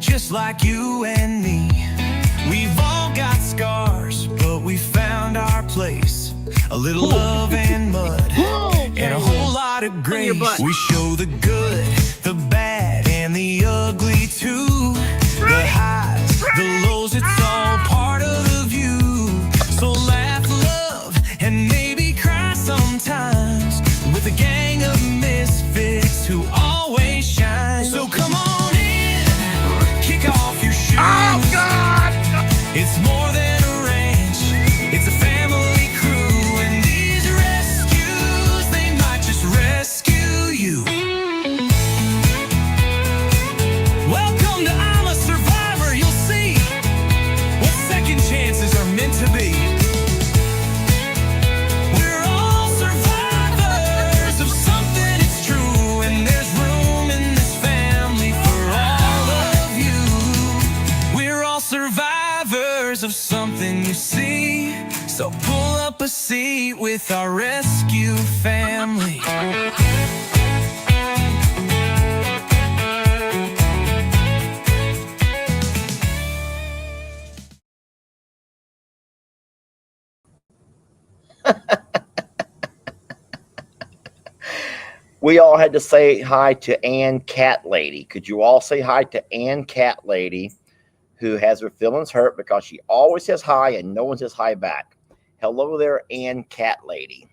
just like you and me. We've all got scars, but we found our place. A little love and mud, and a whole lot of grace. We show the good, the bad, and the ugly too. The highs, the lows, it's all part of the view. So laugh, love, and maybe cry sometimes with a gang of misfits who always shine. So come on in, kick off your shoes. Oh, God! It's more than a ranch, it's a family crew. And these rescues, they might just rescue you. Welcome to I'm a Survivor. You'll see what second chances are meant to be. We're all survivors of something, it's true. And there's room in this family for all of you. We're all survivors of something, you see. So pull up a seat with our rescue family. We all had to say hi to Ann Cat Lady. Could you all say hi to Ann Cat Lady, who has her feelings hurt because she always says hi and no one says hi back? Hello there, Ann Cat Lady,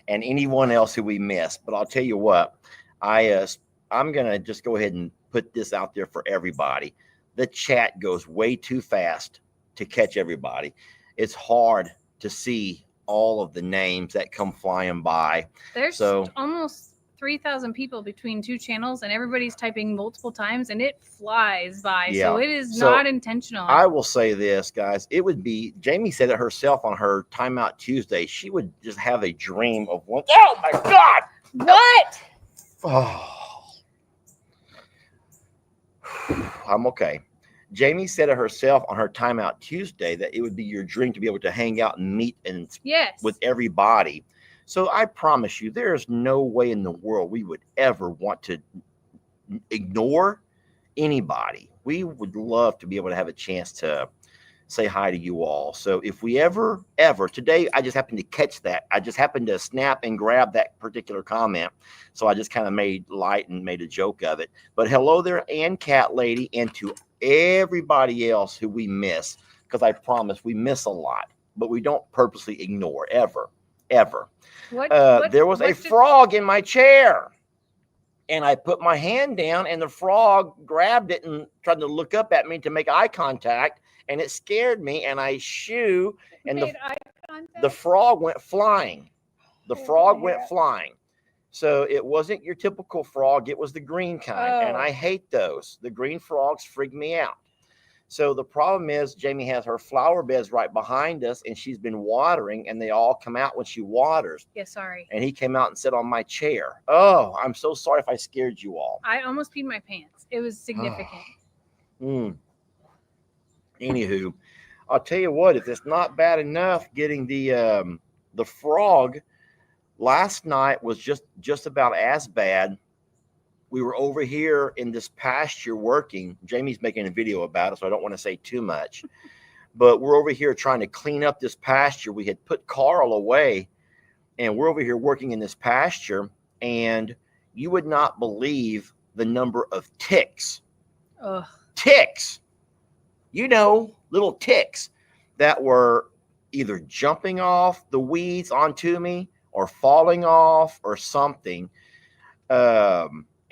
and anyone else who we missed. But I'll tell you what, I'm gonna just go ahead and put this out there for everybody. The chat goes way too fast to catch everybody. It's hard to see all of the names that come flying by. There's almost 3,000 people between two channels, and everybody's typing multiple times, and it flies by. Yeah. So it is not intentional. I will say this, guys. It would be, Jamie said it herself on her Timeout Tuesday. She would just have a dream of one. Oh my God! What? Oh. I'm okay. Jamie said it herself on her Timeout Tuesday that it would be your dream to be able to hang out and meet and with everybody. So I promise you, there's no way in the world we would ever want to ignore anybody. We would love to be able to have a chance to say hi to you all. So if we ever, today, I just happened to catch that. I just happened to snap and grab that particular comment. So I just kind of made light and made a joke of it. But hello there, Ann Cat Lady, and to everybody else who we miss, because I promise we miss a lot, but we don't purposely ignore, ever. There was a frog in my chair, and I put my hand down, and the frog grabbed it and tried to look up at me to make eye contact, and it scared me, and I shoo, and the frog went flying. The frog went flying. So it wasn't your typical frog. It was the green kind, and I hate those. The green frogs freak me out. So the problem is Jamie has her flower beds right behind us, and she's been watering, and they all come out when she waters. Yeah, sorry. And he came out and sat on my chair. Oh, I'm so sorry if I scared you all. I almost peed my pants. It was significant. Anywho, I'll tell you what, if it's not bad enough getting the frog, last night was just about as bad. We were over here in this pasture working. Jamie's making a video about it, so I don't want to say too much. But we're over here trying to clean up this pasture. We had put Carl away, and we're over here working in this pasture, and you would not believe the number of ticks. Ticks! You know, little ticks that were either jumping off the weeds onto me or falling off or something.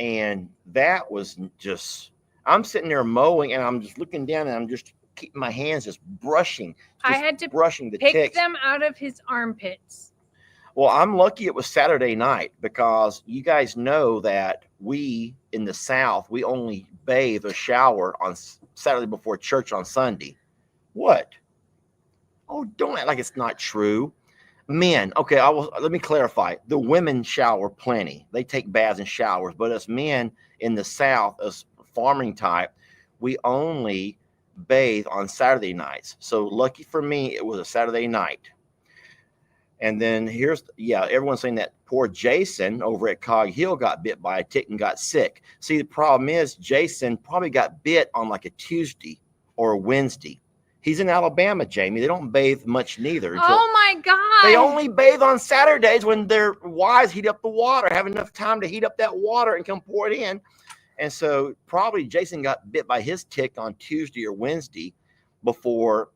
And that was just, I'm sitting there mowing, and I'm just looking down, and I'm just keeping my hands just brushing. I had to brushing the pick ticks. them out of his armpits. Well, I'm lucky it was Saturday night, because you guys know that we in the South, we only bathe or shower on Saturday before church on Sunday. What? Oh, don't act like it's not true. Men, okay, let me clarify. The women shower plenty. They take baths and showers, but us men in the South, us farming type, we only bathe on Saturday nights. So lucky for me, it was a Saturday night. And then everyone's saying that poor Jason over at Cog Hill got bit by a tick and got sick. See, the problem is Jason probably got bit on like a Tuesday or a Wednesday. He's in Alabama, Jamie. They don't bathe much neither. Oh my God. They only bathe on Saturdays when their wives heat up the water, have enough time to heat up that water and come pour it in. And so probably Jason got bit by his tick on Tuesday or Wednesday before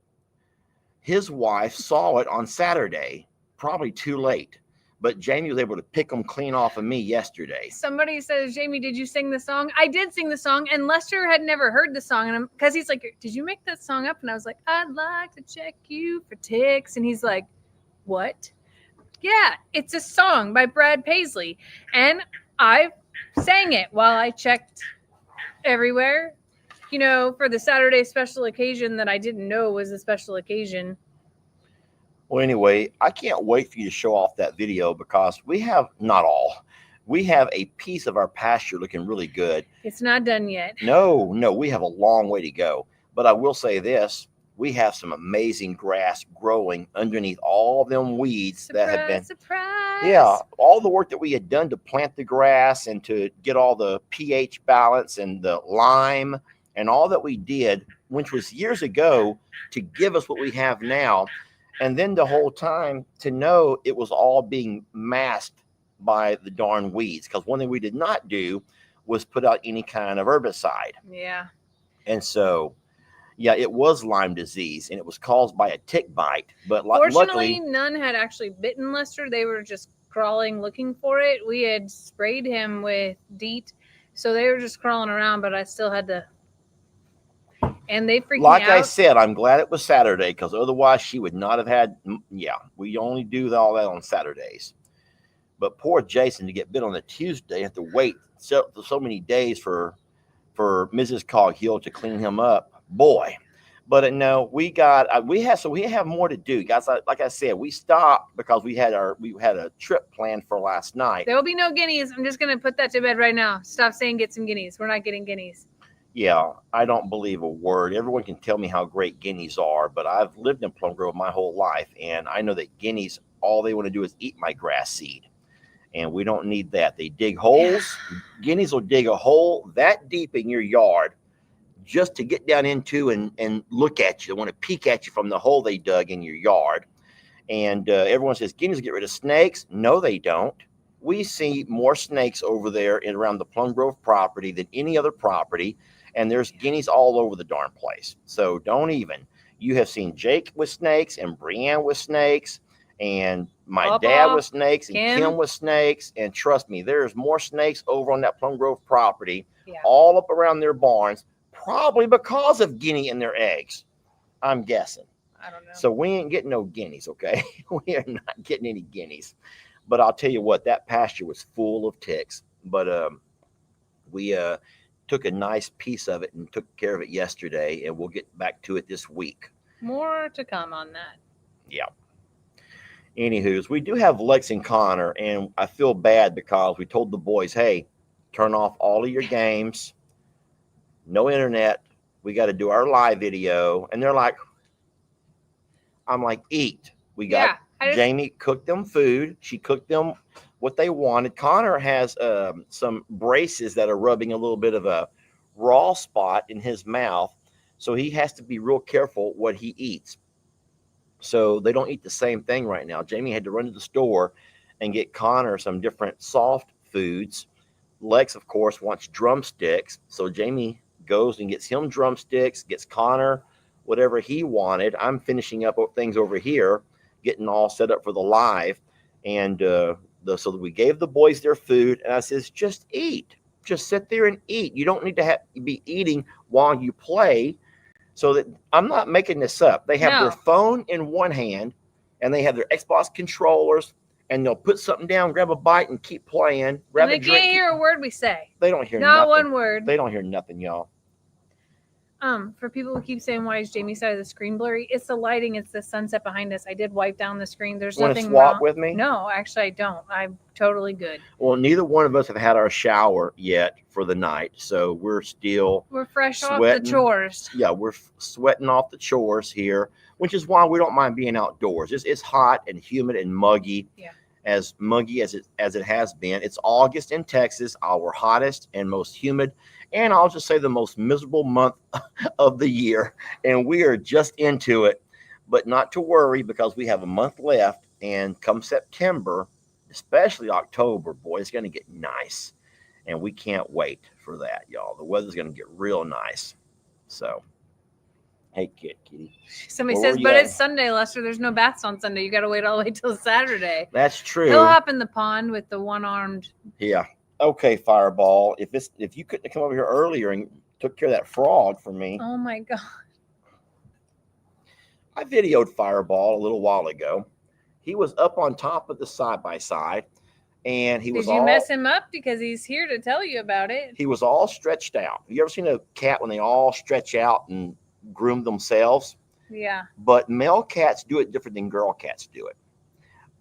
his wife saw it on Saturday, probably too late. But Jamie was able to pick them clean off of me yesterday. Somebody says, Jamie, did you sing the song? I did sing the song, and Lester had never heard the song. And because he's like, did you make that song up? And I was like, I'd like to check you for ticks. And he's like, what? Yeah, it's a song by Brad Paisley. And I sang it while I checked everywhere, for the Saturday special occasion that I didn't know was a special occasion. Well, anyway, I can't wait for you to show off that video because we have a piece of our pasture looking really good. It's not done yet. No, we have a long way to go. But I will say this, we have some amazing grass growing underneath all of them weeds that have been. Surprise. Yeah, all the work that we had done to plant the grass and to get all the pH balance and the lime and all that we did, which was years ago, to give us what we have now. And then the whole time to know it was all being masked by the darn weeds. Because one thing we did not do was put out any kind of herbicide. Yeah. And so, yeah, it was Lyme disease and it was caused by a tick bite. But fortunately, luckily, none had actually bitten Lester. They were just crawling looking for it. We had sprayed him with DEET. So they were just crawling around, but I still had to. And they freaked me out. Like I said, I'm glad it was Saturday because otherwise she would not have had. Yeah, we only do all that on Saturdays. But poor Jason to get bit on a Tuesday, have to wait so many days for Mrs. Cog Hill to clean him up. Boy, but no, we have more to do, guys. Like I said, we stopped because we had a trip planned for last night. There will be no guineas. I'm just gonna put that to bed right now. Stop saying get some guineas. We're not getting guineas. Yeah, I don't believe a word. Everyone can tell me how great guineas are, but I've lived in Plum Grove my whole life, and I know that guineas, all they want to do is eat my grass seed, and we don't need that. They dig holes. Guineas will dig a hole that deep in your yard just to get down into and look at you. They want to peek at you from the hole they dug in your yard. And everyone says guineas get rid of snakes. No, they don't. We see more snakes over there around the Plum Grove property than any other property. And there's guineas all over the darn place. So don't even. You have seen Jake with snakes and Brianne with snakes and my dad with snakes and Kim with snakes. And trust me, there's more snakes over on that Plum Grove property, all up around their barns, probably because of guinea and their eggs. I'm guessing. I don't know. So we ain't getting no guineas, okay? We are not getting any guineas. But I'll tell you what, that pasture was full of ticks. But we took a nice piece of it and took care of it yesterday, and we'll get back to it this week. More to come on that. Yeah. Anywho's, we do have Lex and Connor, and I feel bad because we told the boys, hey, turn off all of your games, no internet, we got to do our live video. And they're like, I'm like, eat. We got Jamie cooked them food. She cooked them what they wanted. Connor has some braces that are rubbing a little bit of a raw spot in his mouth. So he has to be real careful what he eats. So they don't eat the same thing right now. Jamie had to run to the store and get Connor some different soft foods. Lex, of course, wants drumsticks. So Jamie goes and gets him drumsticks, gets Connor whatever he wanted. I'm finishing up things over here, getting all set up for the live. And so we gave the boys their food, and I says, just eat. Just sit there and eat. You don't need to be eating while you play. So that I'm not making this up. They have their phone in one hand, and they have their Xbox controllers, and they'll put something down, grab a bite, and keep playing. Grab a drink. They can't hear a word we say. They don't hear not one word. They don't hear nothing, y'all. For people who keep saying, why is Jamie's side of the screen blurry? It's the lighting. It's the sunset behind us. I did wipe down the screen. There's Want to nothing swap wrong. with me? No, actually, I don't. I'm totally good. Well, neither one of us have had our shower yet for the night, so we're fresh sweating. off the chores. Yeah, we're sweating off the chores here, which is why we don't mind being outdoors. It's hot and humid and muggy. Yeah. As muggy as it has been. It's August in Texas, our hottest and most humid, and I'll just say the most miserable month of the year. And we are just into it, but not to worry because we have a month left. And come September, especially October, boy, it's going to get nice. And we can't wait for that, y'all. The weather's going to get real nice. So, hey, kitty. Somebody says, but it's Sunday, Lester. There's no baths on Sunday. You got to wait all the way till Saturday. That's true. He'll hop in the pond with the one-armed. Yeah. Okay, Fireball. If you couldn't come over here earlier and took care of that frog for me. Oh my God. I videoed Fireball a little while ago. He was up on top of the side-by-side, and he was Did you mess him up? Because he's here to tell you about it. He was all stretched out. Have you ever seen a cat when they all stretch out and groom themselves? Yeah. But male cats do it different than girl cats do it.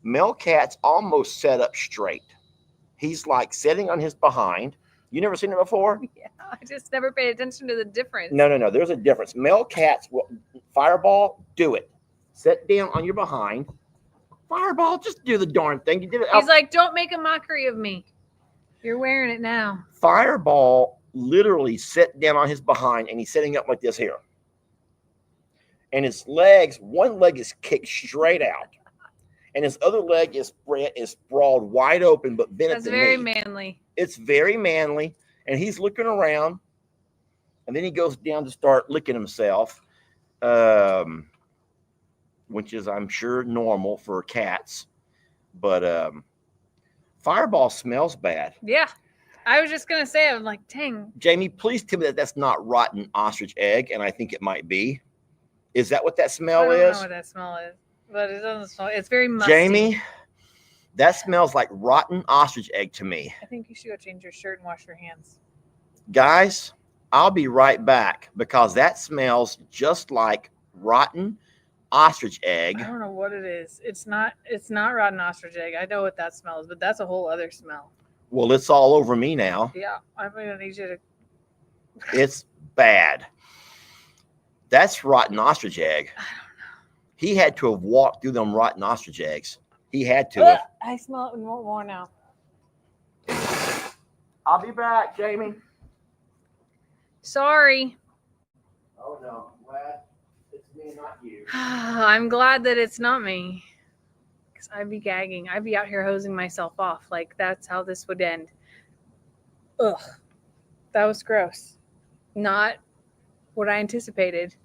Male cats almost set up straight. He's like sitting on his behind. You never seen it before? Yeah, I just never paid attention to the difference. No. There's a difference. Male cats, Fireball, do it. Sit down on your behind. Fireball, just do the darn thing. You did it. He's like, don't make a mockery of me. You're wearing it now. Fireball literally sit down on his behind, and he's sitting up like this here. And his legs, one leg is kicked straight out. And his other leg is sprawled wide open, but bent at the knee. That's very manly. It's very manly. And he's looking around. And then he goes down to start licking himself, which is, I'm sure, normal for cats. But Fireball smells bad. Yeah. I was just going to say, I'm like, dang. Jamie, please tell me that that's not rotten ostrich egg. And I think it might be. Is that what that smell is? I don't know what that smell is. But it doesn't smell. It's very musty. Jamie, that smells like rotten ostrich egg to me. I think you should go change your shirt and wash your hands. Guys, I'll be right back because that smells just like rotten ostrich egg. I don't know what it is. It's not rotten ostrich egg. I know what that smells, but that's a whole other smell. Well, it's all over me now. Yeah, I'm gonna need you to. It's bad. That's rotten ostrich egg. I don't know. He had to have walked through them rotten ostrich eggs. He had to have. I smell it more now. I'll be back, Jamie. Sorry. Oh no, glad it's me, not you. I'm glad that it's not me. Because I'd be gagging. I'd be out here hosing myself off. Like, that's how this would end. Ugh. That was gross. Not what I anticipated.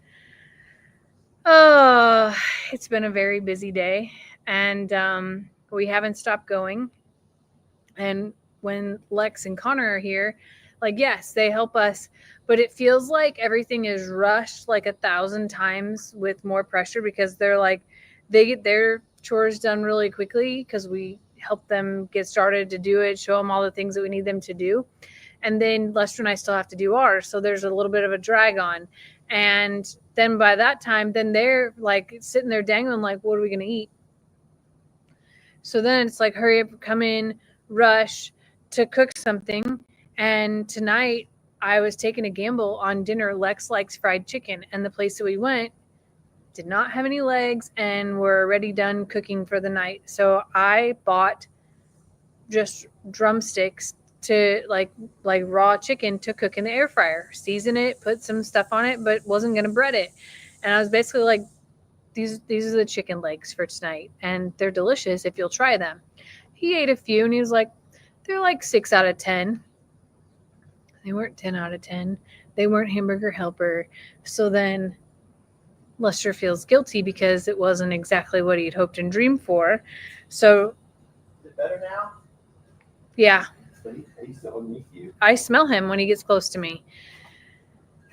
Oh, it's been a very busy day, and we haven't stopped going. And when Lex and Connor are here, like, yes, they help us, but it feels like everything is rushed like 1,000 times with more pressure because they're like, they get their chores done really quickly because we help them get started to do it, show them all the things that we need them to do. And then Lester and I still have to do ours. So there's a little bit of a drag on. And then by that time, then they're like sitting there dangling like, what are we going to eat? So then it's like, hurry up, come in, rush to cook something. And tonight I was taking a gamble on dinner. Lex likes fried chicken. And the place that we went did not have any legs and were already done cooking for the night. So I bought just drumsticks to like raw chicken to cook in the air fryer, season it, put some stuff on it, but wasn't going to bread it. And I was basically like, these are the chicken legs for tonight. And they're delicious if you'll try them. He ate a few and he was like, they're like 6 out of 10. They weren't 10 out of 10. They weren't hamburger helper. So then Lester feels guilty because it wasn't exactly what he'd hoped and dreamed for. So. Is it better now? Yeah. He's still underneath you. I smell him when he gets close to me.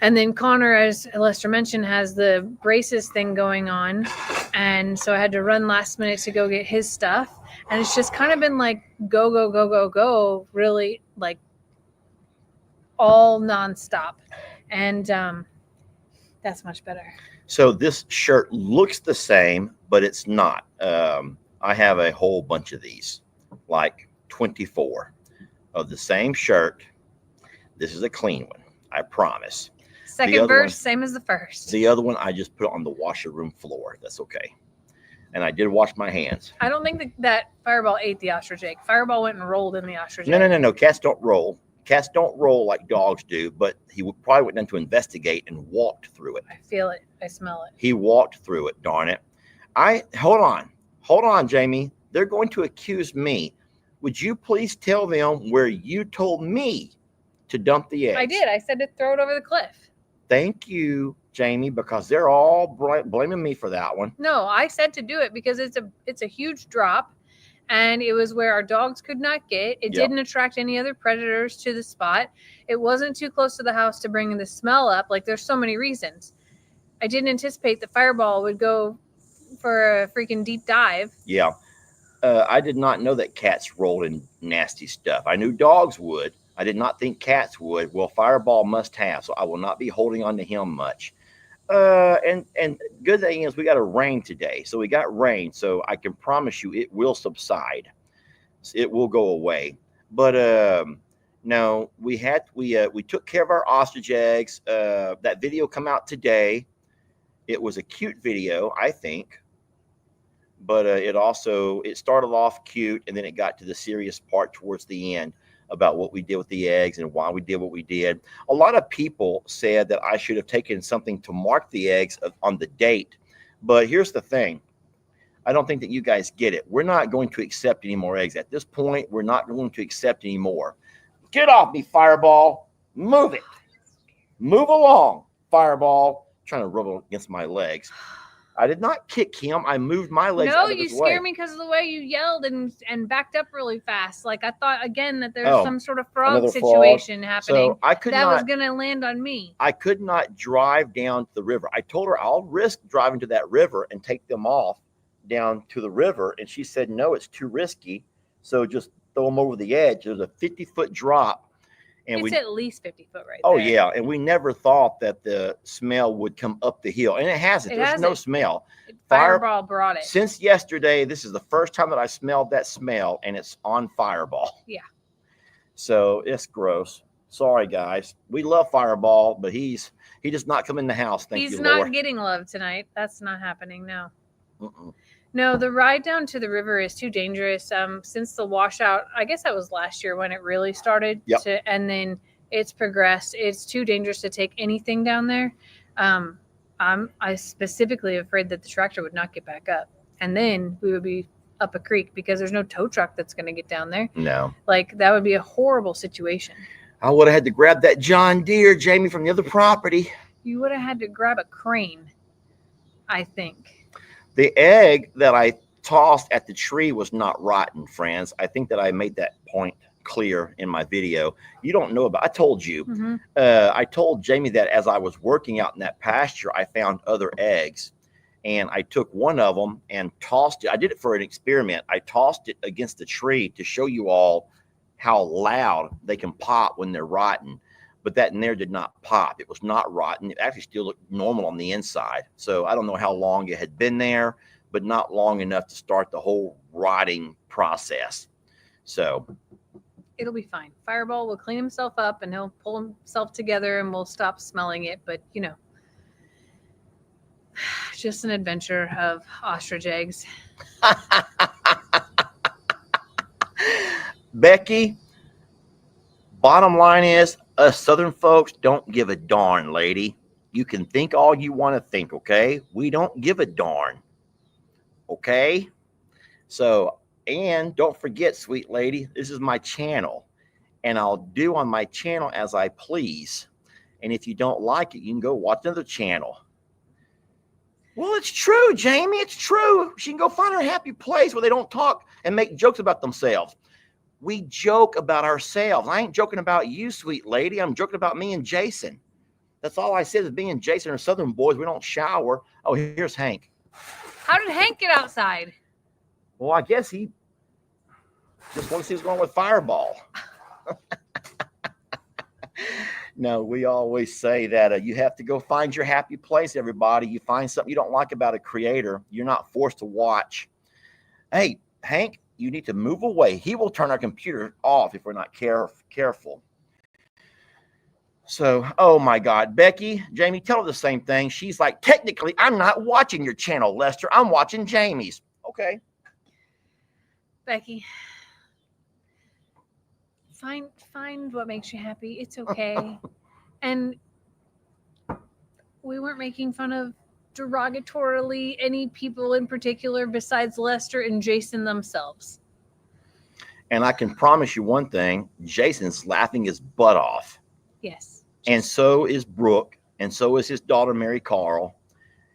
And then Connor, as Lester mentioned, has the braces thing going on. And so I had to run last minute to go get his stuff. And it's just kind of been like go, really like all nonstop. And That's much better. So this shirt looks the same, but it's not. I have a whole bunch of these, like 24 of the same shirt. This is a clean one, I promise. Second verse, same as the first. The other one, I just put on the washer room floor. That's okay. And I did wash my hands. I don't think that Fireball ate the ostrich egg. Fireball went and rolled in the ostrich egg. No. Cats don't roll. Cats don't roll like dogs do, but he probably went down to investigate and walked through it. I feel it. I smell it. He walked through it, darn it. Hold on, Jamie. They're going to accuse me. Would you please tell them where you told me to dump the eggs? I did. I said to throw it over the cliff. Thank you, Jamie, because they're all blaming me for that one. No, I said to do it because it's a huge drop, and it was where our dogs could not get. It didn't attract any other predators to the spot. It wasn't too close to the house to bring the smell up. Like, there's so many reasons. I didn't anticipate the Fireball would go for a freaking deep dive. Yeah. I did not know that cats rolled in nasty stuff. I knew dogs would. I did not think cats would. Well, Fireball must have, so I will not be holding on to him much. And good thing is we got a rain today. So we got rain, so I can promise you it will subside. It will go away. But no, we took care of our ostrich eggs. That video come out today. It was a cute video, I think. But it started off cute, and then it got to the serious part towards the end about what we did with the eggs and why we did what we did. A lot of people said that I should have taken something to mark the eggs on the date. But here's the thing. I don't think that you guys get it. We're not going to accept any more eggs. At this point, we're not going to accept any more. Get off me, Fireball. Move it. Move along, Fireball. I'm trying to rub it against my legs. I did not kick him. I moved my legs out of his way. No, you scared me because of the way you yelled and backed up really fast. Like, I thought, again, that there's some sort of frog situation happening that was going to land on me. I could not drive down to the river. I told her I'll risk driving to that river and take them off down to the river. And she said, no, it's too risky. So just throw them over the edge. There's a 50-foot drop. And it's at least 50 foot right there. Oh, yeah. And we never thought that the smell would come up the hill. And it hasn't. There's no smell. Fireball brought it. Since yesterday, this is the first time that I smelled that smell, and it's on Fireball. Yeah. So it's gross. Sorry, guys. We love Fireball, but he does not come in the house. Thank you, Lord. He's not getting love tonight. That's not happening now. No, the ride down to the river is too dangerous. Since the washout, I guess that was last year when it really started. Yep. And then it's progressed. It's too dangerous to take anything down there. I specifically afraid that the tractor would not get back up, and then we would be up a creek because there's no tow truck that's going to get down there. No. Like, that would be a horrible situation. I would have had to grab that John Deere, Jamie, from the other property. You would have had to grab a crane, I think. The egg that I tossed at the tree was not rotten, friends. I think that I made that point clear in my video. You don't know about, I told you. Mm-hmm. I told Jamie that as I was working out in that pasture, I found other eggs. And I took one of them and tossed it. I did it for an experiment. I tossed it against the tree to show you all how loud they can pop when they're rotten. But that in there did not pop. It was not rotten. It actually still looked normal on the inside. So I don't know how long it had been there, but not long enough to start the whole rotting process. So it'll be fine. Fireball will clean himself up and he'll pull himself together and we'll stop smelling it. But, you know, just an adventure of ostrich eggs. Becky, bottom line is, us Southern folks don't give a darn, lady. You can think all you want to think, okay? We don't give a darn, okay? So, and don't forget, sweet lady, this is my channel, and I'll do on my channel as I please. And if you don't like it, you can go watch another channel. Well, it's true, Jamie. It's true. She can go find her happy place where they don't talk and make jokes about themselves. We joke about ourselves. I ain't joking about you, sweet lady. I'm joking about me and Jason. That's all I said is me and Jason are Southern boys. We don't shower. Oh, here's Hank. How did Hank get outside? Well, I guess he just wants to see what's going on with Fireball. No, we always say that you have to go find your happy place, everybody. You find something you don't like about a creator, you're not forced to watch. Hey, Hank, you need to move away. He will turn our computer off if we're not careful. So, oh my God, Becky, Jamie, tell her the same thing. She's like, technically, I'm not watching your channel, Lester. I'm watching Jamie's. Okay. Becky, find what makes you happy. It's okay. And we weren't making fun of derogatorily any people in particular besides Lester and Jason themselves. And I can promise you one thing, Jason's laughing his butt off. Yes. And so is Brooke, and so is his daughter, Mary Carl,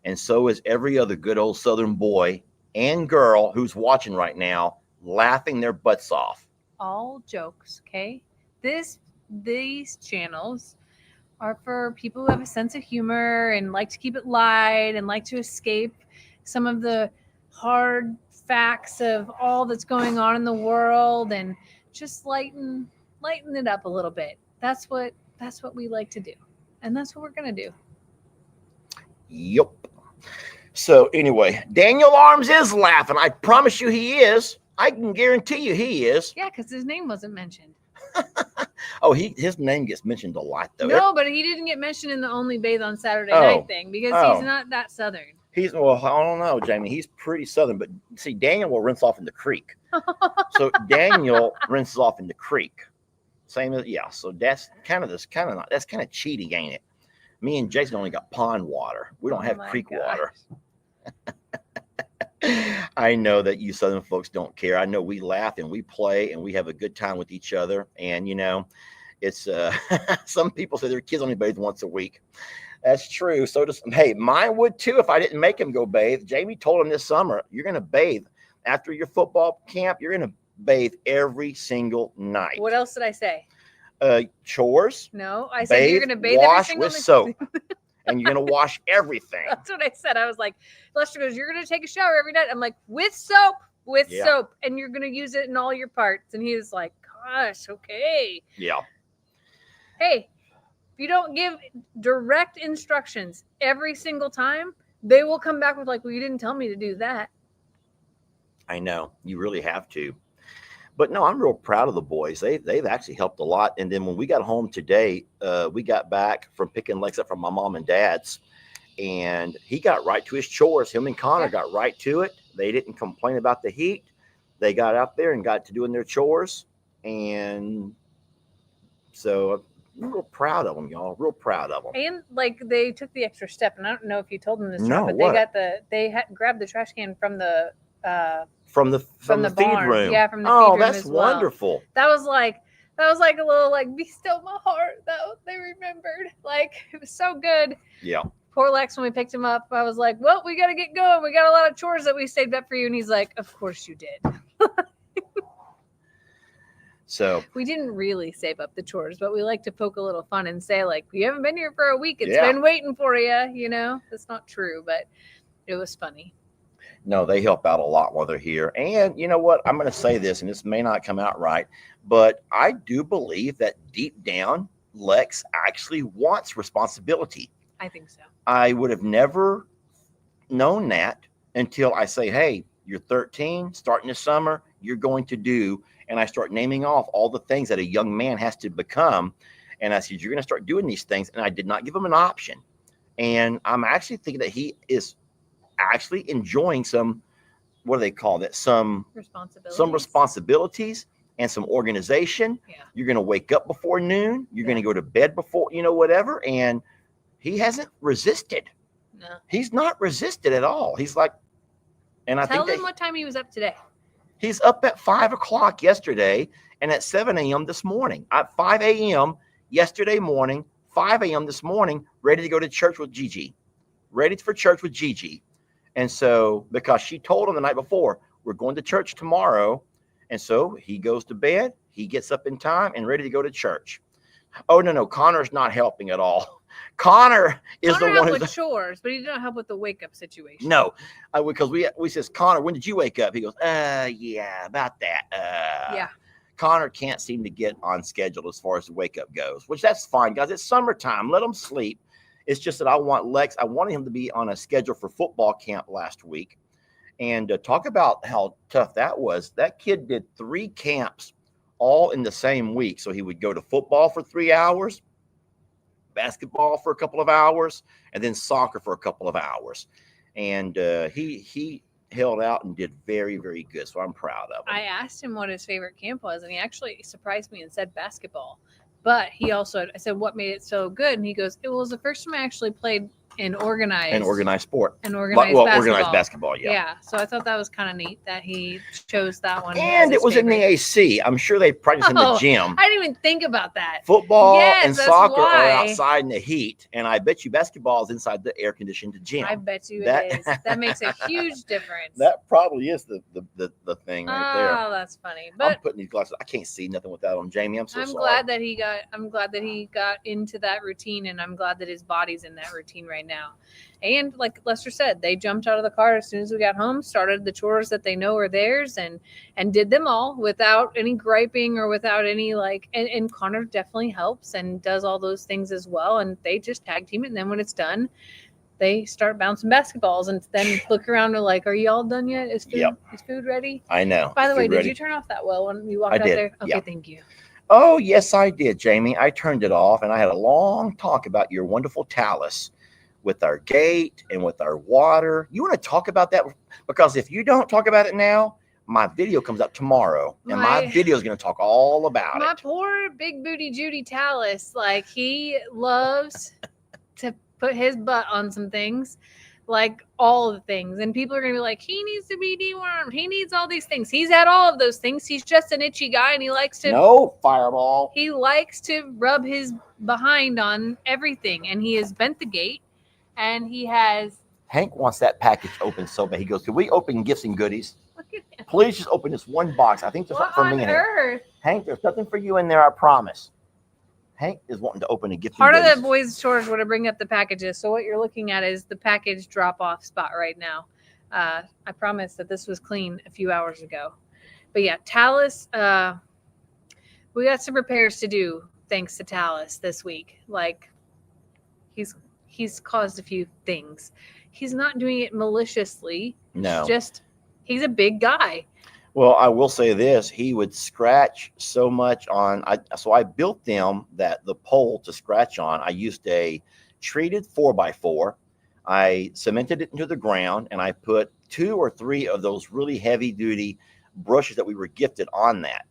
and so is every other good old Southern boy and girl who's watching right now, laughing their butts off. All jokes, okay? These channels are for people who have a sense of humor and like to keep it light and like to escape some of the hard facts of all that's going on in the world and just lighten it up a little bit. That's what we like to do. And that's what we're going to do. Yep. So anyway, Daniel Arms is laughing. I promise you he is. I can guarantee you he is. Yeah, because his name wasn't mentioned. Oh, his name gets mentioned a lot, though. No, but he didn't get mentioned in the Only Bathe on Saturday Night thing because he's not that Southern. Well, I don't know, Jamie. He's pretty Southern, but see, Daniel will rinse off in the creek. So Daniel rinses off in the creek. Same as, yeah. So that's kind of cheating, ain't it? Me and Jason only got pond water. We don't have creek water. I know that you Southern folks don't care. I know we laugh and we play and we have a good time with each other. And, you know, it's some people say their kids only bathe once a week. That's true. So does, hey, mine would too if I didn't make him go bathe. Jamie told him this summer, you're going to bathe. After your football camp, you're going to bathe every single night. What else did I say? Chores. No, I said you're going to bathe wash every single with soap. And you're going to wash everything. That's what I said. I was like, Lester goes, you're going to take a shower every night. I'm like, with soap, soap. And you're going to use it in all your parts. And he was like, gosh, okay. Yeah. Hey, if you don't give direct instructions every single time, they will come back with like, well, you didn't tell me to do that. I know. You really have to. But no, I'm real proud of the boys. They've actually helped a lot. And then when we got home today, we got back from picking Lex up from my mom and dad's, and he got right to his chores. Him and Connor got right to it. They didn't complain about the heat. They got out there and got to doing their chores. And so I'm real proud of them, y'all. Real proud of them. And like they took the extra step. And I don't know if you told them this, no, but they had grabbed the trash can from the feed room. Yeah, from the feed room. Oh, that's wonderful. That was like a little like be still my heart. That they remembered. Like it was so good. Yeah. Poor Lex, when we picked him up, I was like, well, we got to get going. We got a lot of chores that we saved up for you. And he's like, of course you did. So we didn't really save up the chores, but we like to poke a little fun and say, like, you haven't been here for a week. It's been waiting for you. You know, that's not true, but it was funny. No, they help out a lot while they're here. And you know what? I'm going to say this, and this may not come out right, but I do believe that deep down, Lex actually wants responsibility. I think so. I would have never known that until I say, hey, you're 13, starting this summer, you're going to do, and I start naming off all the things that a young man has to become. And I said, you're going to start doing these things. And I did not give him an option. And I'm actually thinking that he is actually enjoying some, what do they call that? Some responsibilities and some organization. Yeah. You're going to wake up before noon. You're going to go to bed before, whatever. And he hasn't resisted. No, he's not resisted at all. He's like, and I think tell him what time he was up today. He's up at 5 o'clock yesterday and at 7 a.m. this morning. At 5 a.m. yesterday morning, 5 a.m. this morning, ready to go to church with Gigi. Ready for church with Gigi. And so, because she told him the night before, we're going to church tomorrow. And so he goes to bed, he gets up in time and ready to go to church. Oh, no, Connor's not helping at all. Connor is the one who's with chores, but he didn't help with the wake up situation. No, because we says, Connor, when did you wake up? He goes, yeah, about that. Yeah. Connor can't seem to get on schedule as far as the wake up goes, which that's fine, guys. It's summertime. Let him sleep. It's just that I wanted him to be on a schedule for football camp last week. And talk about how tough that was. That kid did 3 camps all in the same week. So he would go to football for 3 hours, basketball for a couple of hours, and then soccer for a couple of hours. And he held out and did very, very good. So I'm proud of him. I asked him what his favorite camp was, and he actually surprised me and said basketball. But I said, what made it so good? And he goes, it was the first time I actually played an organized sport. An organized basketball. Organized basketball, yeah. Yeah. So I thought that was kind of neat that he chose that one. And it was favorite. In the AC. I'm sure they practiced in the gym. I didn't even think about that. Football and soccer are outside in the heat, and I bet you basketball is inside the air-conditioned gym. I bet you it is. That makes a huge difference. That probably is the thing right there. Oh, that's funny. But I'm putting these glasses. I can't see nothing without them, Jamie. I'm sorry. I'm glad that he got into that routine, and I'm glad that his body's in that routine right now. And like Lester said, they jumped out of the car as soon as we got home, started the chores that they know are theirs, and did them all without any griping or without any and Connor definitely helps and does all those things as well. And they just tag team it. And then when it's done, they start bouncing basketballs and then look around and like, are you all done yet? Is food ready? I know. By the way, did you turn off that well when you walked out there? Okay, thank you. Oh, yes, I did, Jamie. I turned it off, and I had a long talk about your wonderful Talis with our gate and with our water. You want to talk about that? Because if you don't talk about it now, my video comes up tomorrow, and my video is going to talk all about it. My poor big booty Judy Talis, like he loves to put his butt on some things, like all the things. And people are going to be like, he needs to be dewormed. He needs all these things. He's had all of those things. He's just an itchy guy, and he likes to. No, fireball. He likes to rub his behind on everything, and he has bent the gate. And he has. Hank wants that package open so bad. He goes, "Can we open gifts and goodies? Look at him. Please just open this one box. I think there's something for me in here." Hank, there's nothing for you in there, I promise. Hank is wanting to open a gift. Part of the boys' chores were to bring up the packages. So what you're looking at is the package drop-off spot right now. I promise that this was clean a few hours ago. But yeah, Talis, we got some repairs to do thanks to Talis this week. Like he's caused a few things. He's not doing it maliciously. No. He's a big guy. Well, I will say this. He would scratch so much so I built them the pole to scratch on. I used a treated 4x4. I cemented it into the ground, and I put 2 or 3 of those really heavy duty brushes that we were gifted on that.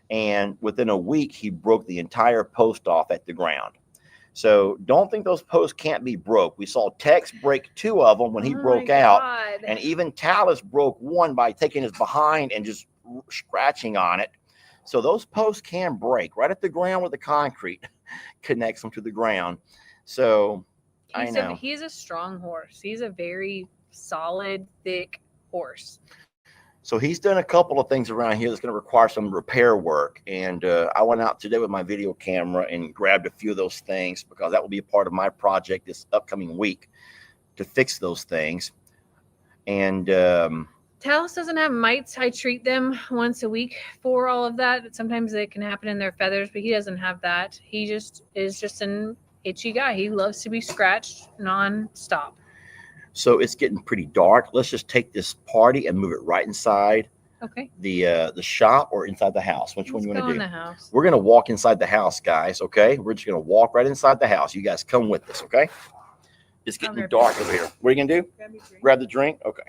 And within a week, he broke the entire post off at the ground. So don't think those posts can't be broke. We saw Tex break 2 of them when he broke out. And even Talis broke 1 by taking his behind and just scratching on it. So those posts can break right at the ground where the concrete connects them to the ground. So I know. He's a strong horse. He's a very solid, thick horse. So he's done a couple of things around here that's going to require some repair work. And I went out today with my video camera and grabbed a few of those things because that will be a part of my project this upcoming week to fix those things. And Talis doesn't have mites. I treat them once a week for all of that. Sometimes it can happen in their feathers, but he doesn't have that. He is just an itchy guy. He loves to be scratched nonstop. So it's getting pretty dark. Let's just take this party and move it right inside. Okay. The shop or inside the house. Which one you want to do? In the house. We're gonna walk inside the house, guys. Okay. We're just gonna walk right inside the house. You guys come with us, okay? It's getting dark over here. What are you gonna do? Grab the drink. Okay.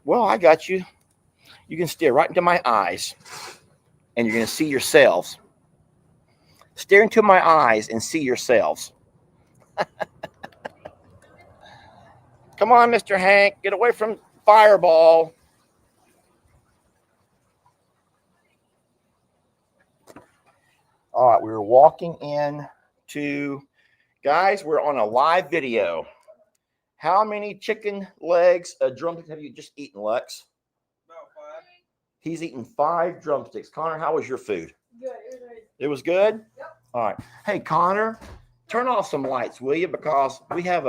Well, I got you. You can stare right into my eyes, and you're gonna see yourselves. Stare into my eyes and see yourselves. Come on, Mr. Hank. Get away from Fireball. All right, we were walking in to, guys, we're on a live video. How many chicken legs, drumsticks have you just eaten, Lex? About 5. He's eaten 5 drumsticks. Connor, how was your food? Good. It was good? Yep. All right. Hey, Connor, turn off some lights, will you? Because we have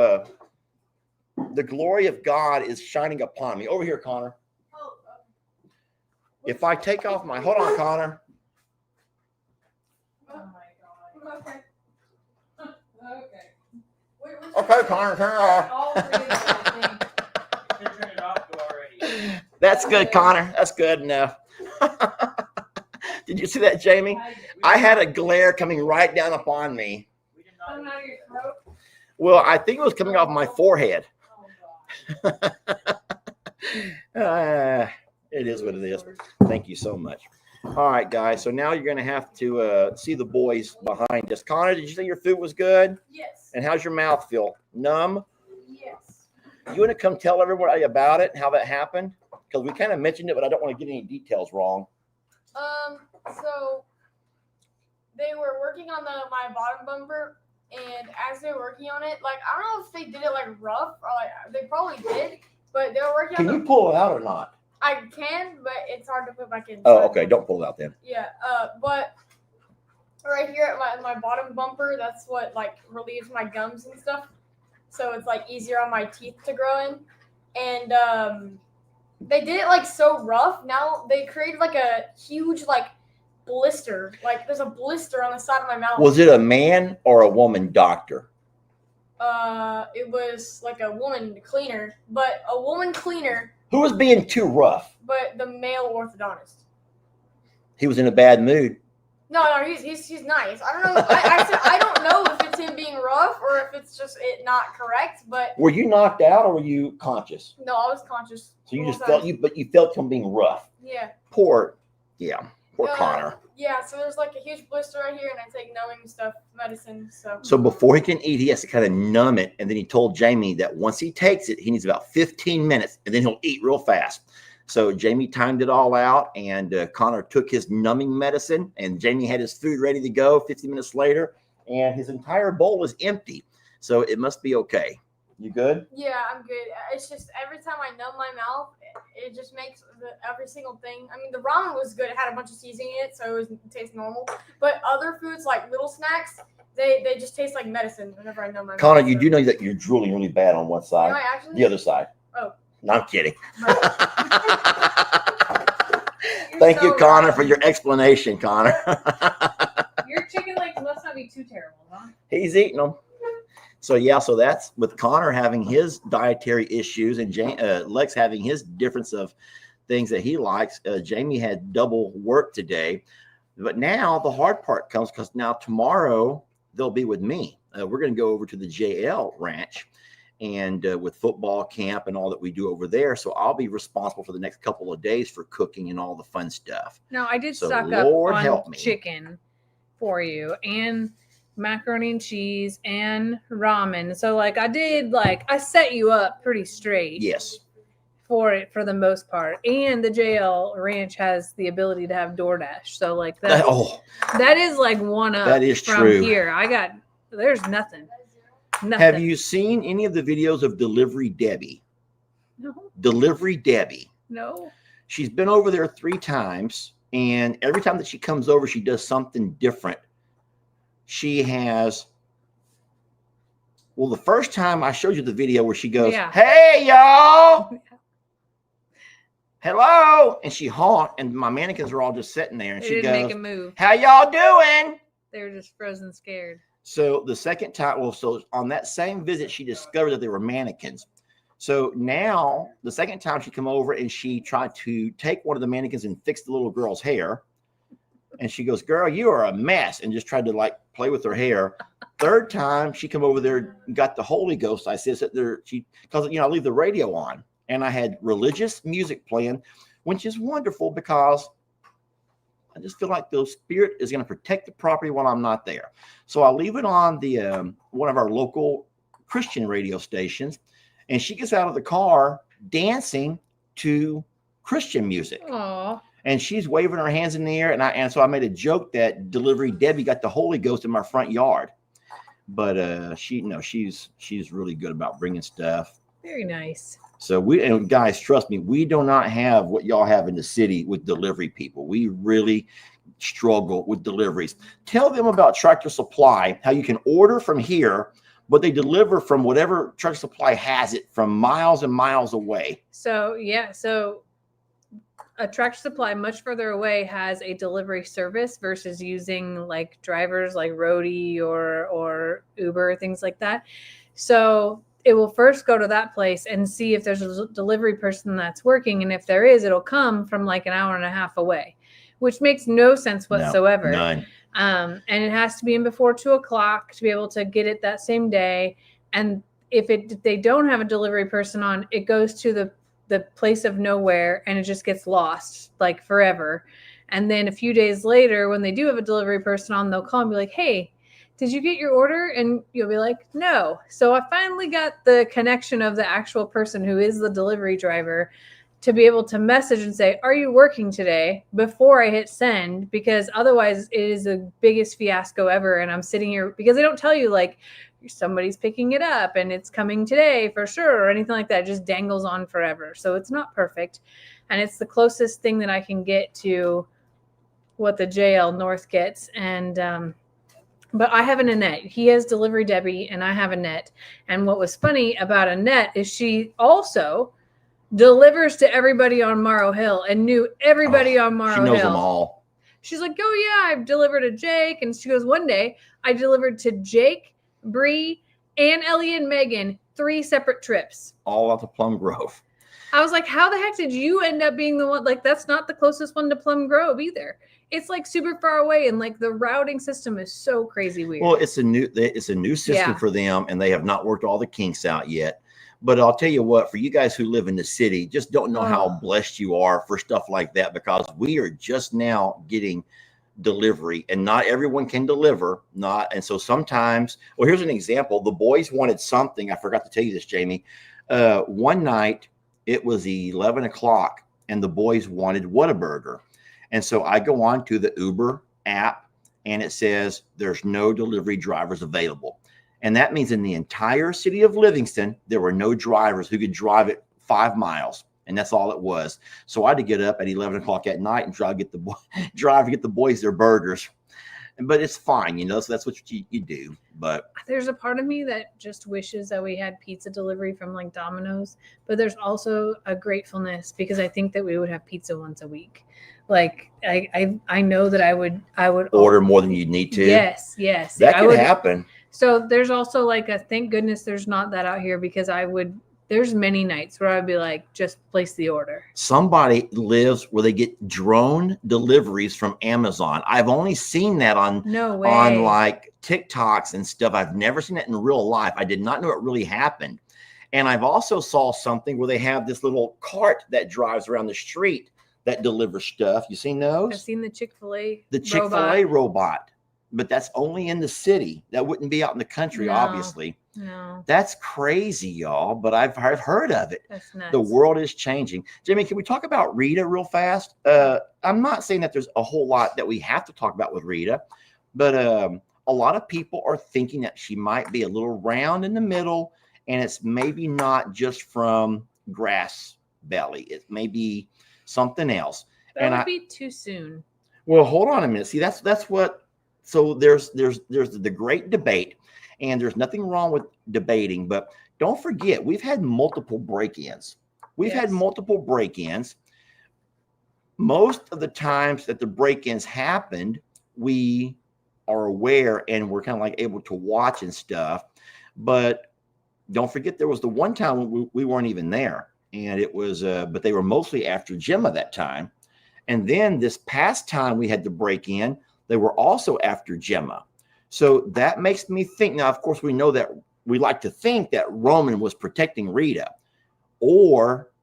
the glory of God is shining upon me. Over here, Connor. If I take off my, hold on, Connor. Oh my God. Okay. Okay, Connor, turn it off. Turn it off already. That's good, Connor. That's good enough. Did you see that, Jamie? I had a glare coming right down upon me. Coming out of your throat? Well, I think it was coming off my forehead. Oh God. It is what it is. Thank you so much. All right, guys. So now you're going to have to see the boys behind us. Connor, did you say your food was good? Yes. And how's your mouth feel? Numb? Yes. You want to come tell everybody about it, how that happened? Because we kind of mentioned it, but I don't want to get any details wrong. So they were working on my bottom bumper, and as they were working on it, like, I don't know if they did it like rough or like they probably did, but they were working Can on you pull it out or not? I can, but it's hard to put back in. Oh, okay. Don't pull it out then. Yeah. But right here at my bottom bumper, that's what like relieves my gums and stuff. So it's like easier on my teeth to grow in. And they did it like so rough. Now they created like a huge like blister. Like there's a blister on the side of my mouth. Was it a man or a woman doctor? It was like a woman cleaner, but a woman cleaner. Who was being too rough? But the male orthodontist. He was in a bad mood. No, he's nice. I don't know. I said I don't know if it's him being rough or if it's just it not correct. But Were you knocked out or were you conscious? no, I was conscious. So you the just whole felt time. but you felt him being rough. Yeah. Poor Connor. Yeah. So there's like a huge blister right here, and I take numbing stuff, medicine. So before he can eat, he has to kind of numb it. And then he told Jamie that once he takes it, he needs about 15 minutes and then he'll eat real fast. So Jamie timed it all out, and Connor took his numbing medicine, and Jamie had his food ready to go 15 minutes later, and his entire bowl is empty. So it must be okay. You good? Yeah, I'm good. It's just every time I numb my mouth, it just makes every single thing. I mean, the ramen was good. It had a bunch of seasoning in it, so it tastes normal. But other foods, like little snacks, they just taste like medicine whenever I numb my Connor, mouth. you do know that you're drooling really bad on one side. Am I actually? The other side. Oh. No, I'm kidding. You're Thank you, so Connor, right. for your explanation, Connor. Your chicken legs must not be too terrible, huh? He's eating them. So, yeah, so that's with Connor having his dietary issues and Lex having his difference of things that he likes. Jamie had double work today. But now the hard part comes because now tomorrow they'll be with me. We're going to go over to the JL ranch and with football camp and all that we do over there. So I'll be responsible for the next couple of days for cooking and all the fun stuff. No, I did So stock Lord up help on me. chicken for you and macaroni and cheese and ramen. So like I set you up pretty straight. Yes. For it for the most part. And the JL ranch has the ability to have DoorDash. So like that is like one up That is from true. here. There's nothing. Nothing. Have you seen any of the videos of Delivery Debbie? No. Delivery Debbie. No. She's been over there 3 times, and every time that she comes over, she does something different. She has, well, the first time I showed you the video where she goes, Yeah. "Hey, y'all. Hello." And she honked, and my mannequins are all just sitting there, and They she didn't make goes, a move. "How y'all doing?" They were just frozen scared. So the second time, so on that same visit, she discovered that they were mannequins. So now the second time she come over and she tried to take one of the mannequins and fix the little girl's hair. And she goes, "Girl, you are a mess," and just tried to like play with her hair. Third time she come over there and got the Holy Ghost. I said, because I leave the radio on and I had religious music playing, which is wonderful because I just feel like the spirit is going to protect the property while I'm not there. So I leave it on the one of our local Christian radio stations, and she gets out of the car dancing to Christian music. Aw. And she's waving her hands in the air, and so I made a joke that Delivery Debbie got the Holy Ghost in my front yard. But she's really good about bringing stuff. Very nice. So and guys, trust me, we do not have what y'all have in the city with delivery people. We really struggle with deliveries. Tell them about Tractor Supply, how you can order from here, but they deliver from whatever Tractor Supply has it from miles and miles away. So yeah, so a Tractor Supply much further away has a delivery service versus using like drivers like Roadie or Uber, things like that. So it will first go to that place and see if there's a delivery person that's working. And if there is, it'll come from like an hour and a half away, which makes no sense whatsoever. No, none. And it has to be in before 2:00 to be able to get it that same day. And if they don't have a delivery person on, it goes to the place of nowhere and it just gets lost like forever. And then a few days later, when they do have a delivery person on, they'll call and be like, hey, did you get your order? And you'll be like, no. So I finally got the connection of the actual person who is the delivery driver to be able to message and say, are you working today, before I hit send, because otherwise it is the biggest fiasco ever. And I'm sitting here because they don't tell you like somebody's picking it up and it's coming today for sure or anything like that. It just dangles on forever. So it's not perfect. And it's the closest thing that I can get to what the JL North gets. And, but I have an Annette. He has Delivery Debbie and I have Annette. And what was funny about Annette is she also delivers to everybody on Morrow Hill and knew everybody on Morrow Hill. She knows them all. She's like, oh yeah, I've delivered to Jake. And she goes, one day I delivered to Jake, Bree, and Ellie and Megan 3 separate trips. All out to Plum Grove. I was like, how the heck did you end up being the one? Like, that's not the closest one to Plum Grove either. It's like super far away, and like the routing system is so crazy weird. Well, it's a new system for them, and they have not worked all the kinks out yet. But I'll tell you what, for you guys who live in the city, just don't know how blessed you are for stuff like that, because we are just now getting delivery and not everyone can deliver. And so sometimes, well, here's an example. The boys wanted something. I forgot to tell you this, Jamie. One night it was 11 o'clock and the boys wanted Whataburger. And so I go on to the Uber app and it says there's no delivery drivers available. And that means in the entire city of Livingston, there were no drivers who could drive it 5 miles. And that's all it was. So I had to get up at 11 o'clock at night and drive to get the boys their burgers. But it's fine, so that's what you do. But there's a part of me that just wishes that we had pizza delivery from like Domino's. But there's also a gratefulness because I think that we would have pizza once a week. Like I know that I would order more than you need to. Yes. That could happen. So there's also like a thank goodness there's not that out here, because there's many nights where I'd be like, just place the order. Somebody lives where they get drone deliveries from Amazon. I've only seen that on like TikToks and stuff. I've never seen it in real life. I did not know it really happened. And I've also saw something where they have this little cart that drives around the street that delivers stuff. You seen those? I've seen the Chick-fil-A robot. But that's only in the city. That wouldn't be out in the country, obviously. No. That's crazy, y'all. But I've heard of it. That's nuts. The world is changing. Jimmy, can we talk about Rita real fast? I'm not saying that there's a whole lot that we have to talk about with Rita, but a lot of people are thinking that she might be a little round in the middle, and it's maybe not just from grass belly. It may be something else. That would be too soon. Well, hold on a minute. See, that's what. So there's the great debate, and there's nothing wrong with debating, but don't forget, we've had multiple break-ins. Most of the times that the break-ins happened, we are aware and we're kind of like able to watch and stuff. But don't forget, there was the one time when we weren't even there, and it was, but they were mostly after Gemma that time. And then this past time we had to break in, they were also after Gemma. So that makes me think. Now, of course, we know that we like to think that Roman was protecting Rita. Or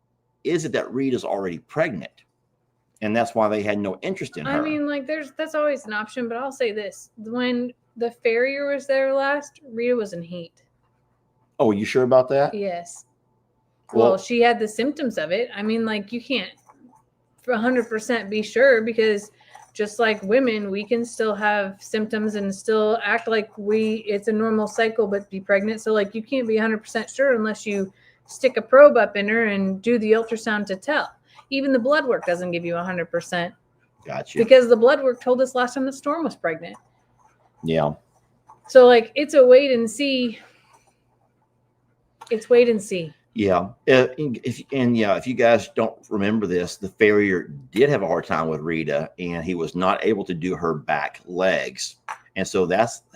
is it that Rita's already pregnant? And that's why they had no interest in her. I mean, like, that's always an option. But I'll say this. When the farrier was there last, Rita was in heat. Oh, you sure about that? Yes. Well, she had the symptoms of it. I mean, like, you can't for 100% be sure, because just like women, we can still have symptoms and still act like it's a normal cycle, but be pregnant. So like, you can't be 100% sure unless you stick a probe up in her and do the ultrasound to tell. Even the blood work doesn't give you 100%. Gotcha. Because the blood work told us last time the Storm was pregnant. Yeah. So like, it's a wait and see. It's wait and see. Yeah. If you guys don't remember this, the farrier did have a hard time with Rita, and he was not able to do her back legs. And so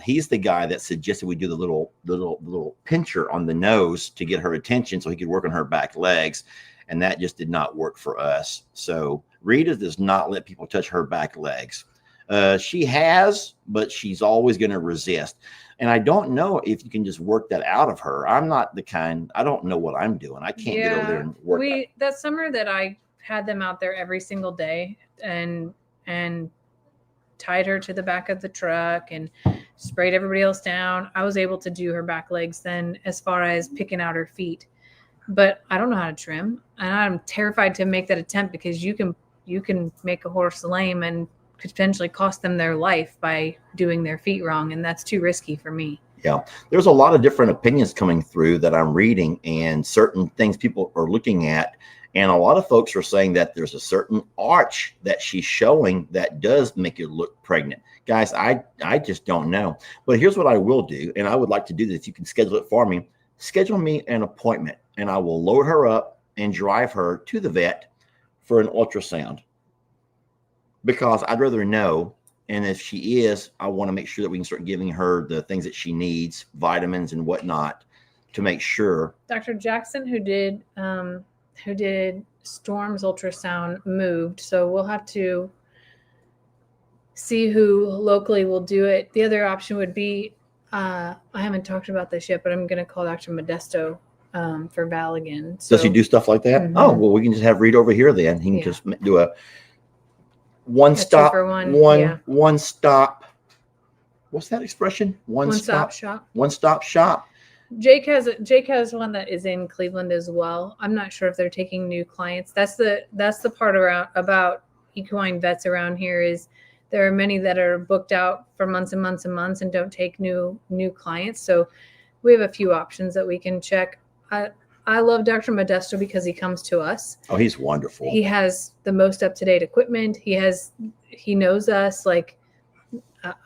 he's the guy that suggested we do the little pincher on the nose to get her attention so he could work on her back legs. And that just did not work for us. So Rita does not let people touch her back legs. She has, but she's always going to resist. And I don't know if you can just work that out of her. I'm not the kind, I don't know what I'm doing. I can't get over there and work. That summer that I had them out there every single day and tied her to the back of the truck and sprayed everybody else down, I was able to do her back legs then as far as picking out her feet. But I don't know how to trim. And I'm terrified to make that attempt because you can make a horse lame and potentially cost them their life by doing their feet wrong, and that's too risky for me. Yeah, there's a lot of different opinions coming through that I'm reading, and certain things people are looking at, and a lot of folks are saying that there's a certain arch that she's showing that does make you look pregnant. Guys, I just don't know. But here's what I will do, and I would like to do this. You can schedule it for me. Schedule me an appointment, and I will load her up and drive her to the vet for an ultrasound. Because I'd rather know, and if she is, I want to make sure that we can start giving her the things that she needs, vitamins and whatnot, to make sure. Dr. Jackson, who did Storm's ultrasound, moved, so we'll have to see who locally will do it. The other option would be, I haven't talked about this yet, but I'm going to call Dr. Modesto for Val again. So, does he do stuff like that? Mm-hmm. Oh, well, we can just have Rita over here then. He can just do a one stop. What's that expression? One stop shop. One stop shop. Jake has one that is in Cleveland as well. I'm not sure if they're taking new clients. That's the part about equine vets around here is there are many that are booked out for months and months and months and don't take new clients. So we have a few options that we can check. I love Dr. Modesto because he comes to us. Oh, he's wonderful. He has the most up-to-date equipment. He knows us, like,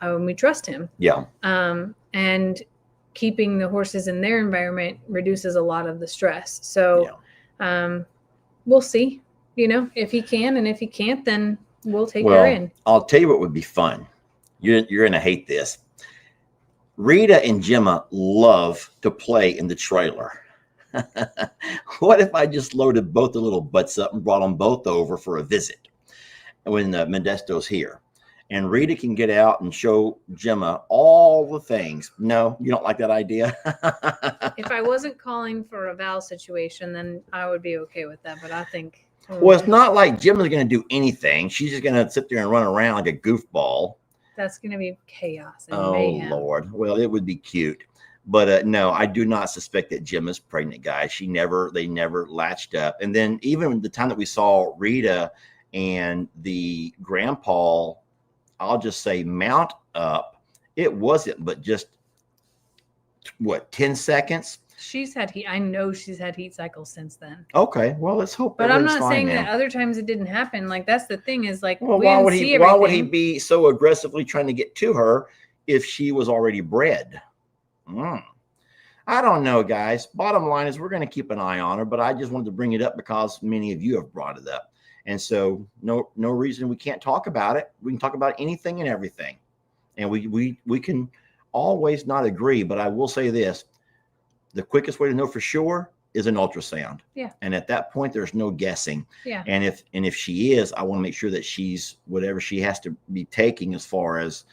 we trust him. Yeah. And keeping the horses in their environment reduces a lot of the stress. So, we'll see, if he can, and if he can't, then we'll take her in. I'll tell you what would be fun. You're going to hate this. Rita and Gemma love to play in the trailer. What if I just loaded both the little butts up and brought them both over for a visit when Modesto's here? And Rita can get out and show Gemma all the things. No, you don't like that idea? If I wasn't calling for a Val situation, then I would be okay with that. But I think... Well, it's not like Gemma's going to do anything. She's just going to sit there and run around like a goofball. That's going to be chaos and mayhem. Oh, Lord. Well, it would be cute. But no, I do not suspect that Gemma's pregnant, guys. They never latched up. And then even the time that we saw Rita and the grandpa, I'll just say mount up, it wasn't but just, 10 seconds? She's had heat. I know she's had heat cycles since then. Okay, well, let's hope. But I'm not saying that other times it didn't happen. Like, that's the thing is, like, well, why would he be so aggressively trying to get to her if she was already bred? I don't know, guys. Bottom line is we're going to keep an eye on her, but I just wanted to bring it up because many of you have brought it up. And so no reason we can't talk about it. We can talk about anything and everything. And we can always not agree, but I will say this. The quickest way to know for sure is an ultrasound. Yeah. And at that point, there's no guessing. Yeah. And if she is, I want to make sure that she's whatever she has to be taking as far as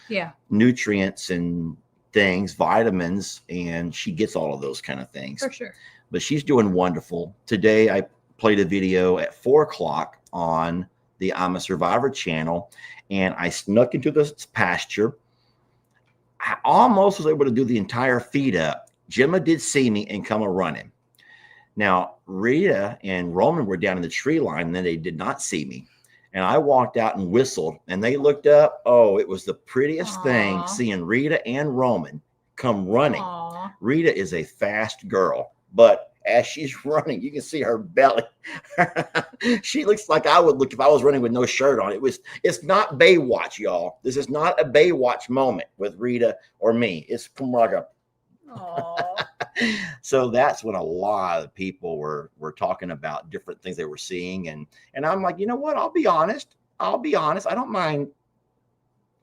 nutrients and things, vitamins, and she gets all of those kind of things. For sure. But she's doing wonderful. Today, I played a video at 4:00 on the I'm a Survivor channel, and I snuck into this pasture. I almost was able to do the entire feed up. Gemma did see me and come a running. Now, Rita and Roman were down in the tree line, and then they did not see me. And I walked out and whistled, and they looked up. Oh, it was the prettiest thing seeing Rita and Roman come running. Aww. Rita is a fast girl, but as she's running, you can see her belly. She looks like I would look if I was running with no shirt on. It's not Baywatch, y'all. This is not a Baywatch moment with Rita or me. It's more like a So that's when a lot of people were talking about different things they were seeing, and I'm like, you know what? I'll be honest. I don't mind.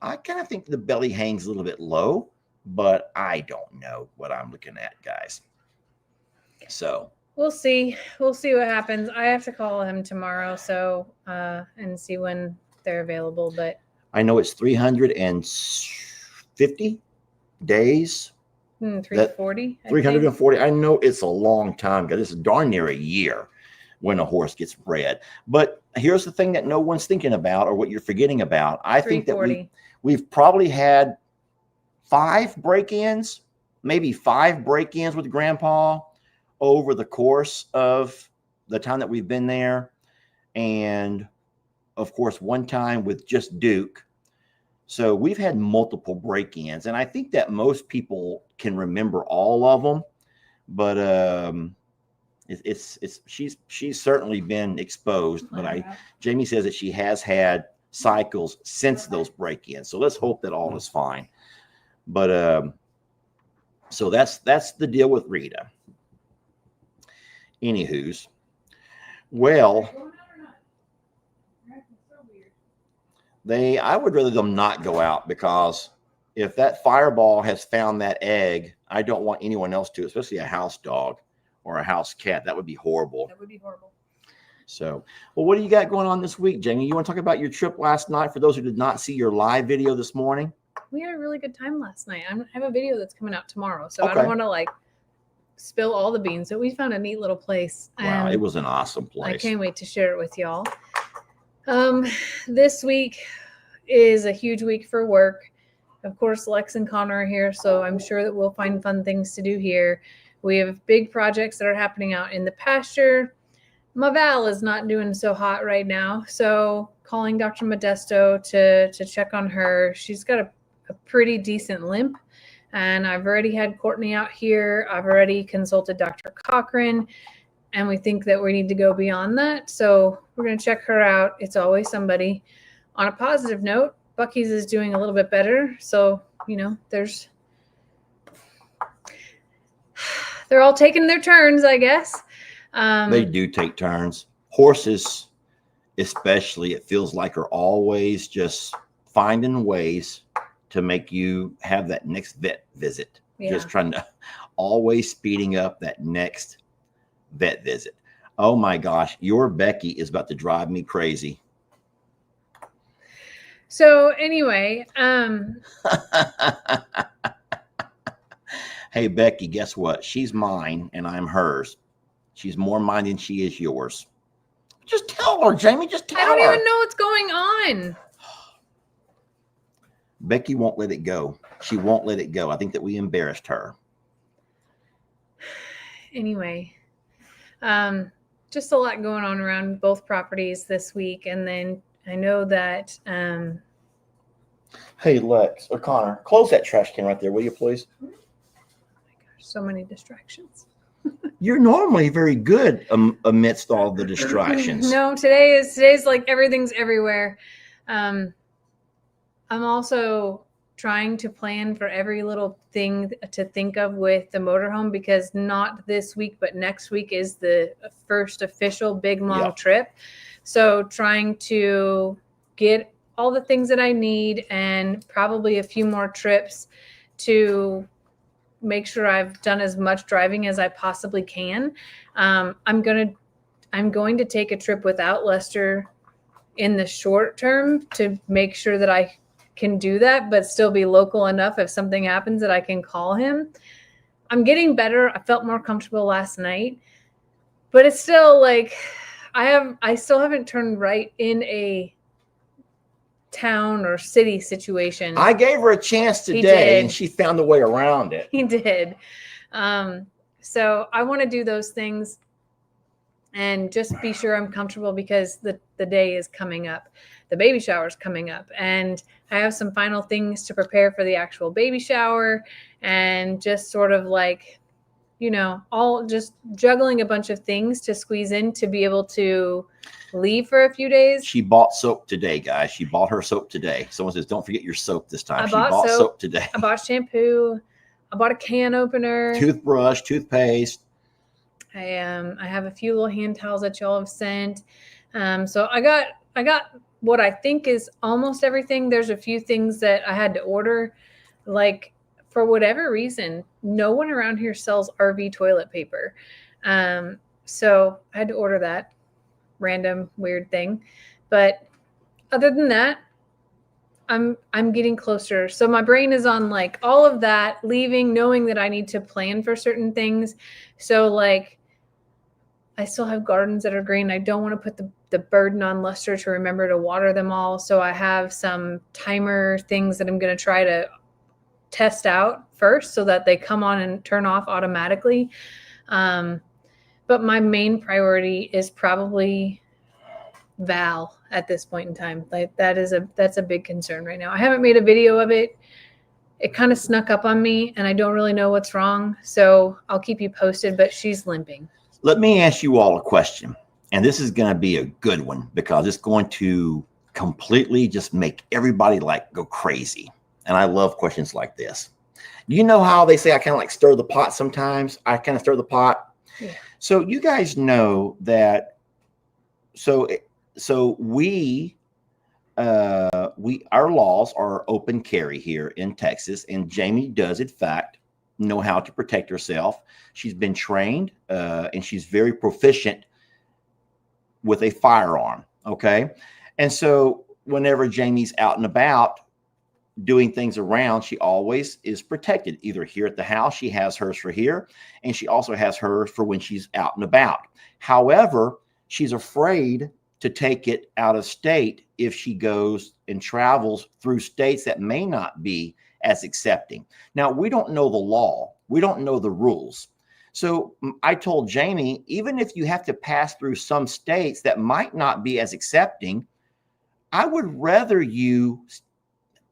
I kind of think the belly hangs a little bit low, but I don't know what I'm looking at, guys. So we'll see. We'll see what happens. I have to call him tomorrow, so and see when they're available. But I know it's 350 days. 340. 340. I know it's a long time, guys. This is darn near a year when a horse gets bred. But here's the thing that no one's thinking about, or what you're forgetting about. I think that we've probably had 5 break-ins, maybe 5 break-ins with Grandpa over the course of the time that we've been there. And of course, one time with just Duke. So we've had multiple break-ins, and I think that most people can remember all of them, but she's certainly been exposed. But Jamie says that she has had cycles since those break-ins. So let's hope that all is fine. But so that's the deal with Rita. Anywho's, well, I would rather them not go out, because if that fireball has found that egg, I don't want anyone else to, especially a house dog or a house cat. That would be horrible. That would be horrible. So, well, what do you got going on this week, Jamie? You want to talk about your trip last night for those who did not see your live video this morning? We had a really good time last night. I have a video that's coming out tomorrow, so I don't want to spill all the beans, but we found a neat little place. Wow, it was an awesome place. I can't wait to share it with y'all. This week is a huge week for work. Of course, Lex and Connor are here, so I'm sure that we'll find fun things to do here. We have big projects that are happening out in the pasture. My Val is not doing so hot right now, so calling Dr. Modesto to check on her. She's got a pretty decent limp, and I've already had Courtney out here. I've already consulted Dr. Cochran, and we think that we need to go beyond that. So we're going to check her out. It's always somebody. On a positive note, Bucky's is doing a little bit better. So, they're all taking their turns, I guess. They do take turns. Horses, especially, it feels like, are always just finding ways to make you have that next vet visit. Yeah. Just trying to always speeding up that next vet visit. Oh my gosh, your Becky is about to drive me crazy. So anyway, hey Becky, guess what? She's mine and I'm hers. She's more mine than she is yours. Just tell her, Jamie. Just tell her. I don't even know what's going on. Becky won't let it go. She won't let it go. I think that we embarrassed her. Anyway, just a lot going on around both properties this week. And then I know that... Hey, Lex or Connor, close that trash can right there, will you please? Oh my gosh, so many distractions. You're normally very good amidst all the distractions. No, today's like everything's everywhere. I'm also trying to plan for every little thing to think of with the motorhome, because not this week, but next week is the first official big long trip. So trying to get all the things that I need and probably a few more trips to make sure I've done as much driving as I possibly can. I'm going to take a trip without Lester in the short term to make sure that I can do that, but still be local enough if something happens that I can call him. I'm getting better. I felt more comfortable last night, but it's still like I still haven't turned right in a town or city situation. I gave her a chance today and she found a way around it. He did. So I want to do those things and just be sure I'm comfortable, because the day is coming up. The baby shower is coming up, and I have some final things to prepare for the actual baby shower, and just sort of like, all just juggling a bunch of things to squeeze in to be able to leave for a few days. She bought soap today, guys. She bought her soap today. Someone says, don't forget your soap this time. She bought soap today. I bought shampoo. I bought a can opener. Toothbrush, toothpaste. I have a few little hand towels that y'all have sent. So I got what I think is almost everything. There's a few things that I had to order. Like, for whatever reason, no one around here sells RV toilet paper. So I had to order that random weird thing. But other than that, I'm getting closer. So my brain is on like all of that, leaving, knowing that I need to plan for certain things. So like I still have gardens that are green. I don't want to put the burden on Lester to remember to water them all. So I have some timer things that I'm going to try to test out first so that they come on and turn off automatically. But my main priority is probably Val at this point in time. Like that's a big concern right now. I haven't made a video of it. It kind of snuck up on me and I don't really know what's wrong. So I'll keep you posted, but she's limping. Let me ask you all a question. And this is going to be a good one because it's going to completely just make everybody like go crazy. And I love questions like this. You know how they say I kind of like stir the pot sometimes? I kind of stir the pot. Yeah. So you guys know that. So our laws are open carry here in Texas, and Jamie does in fact know how to protect herself. She's been trained and she's very proficient with a firearm. Okay. And so whenever Jamie's out and about doing things around, she always is protected. Either here at the house, she has hers for here, and she also has hers for when she's out and about. However, she's afraid to take it out of state if she goes and travels through states that may not be as accepting. Now, we don't know the law. We don't know the rules. So I told Jamie, even if you have to pass through some states that might not be as accepting, I would rather you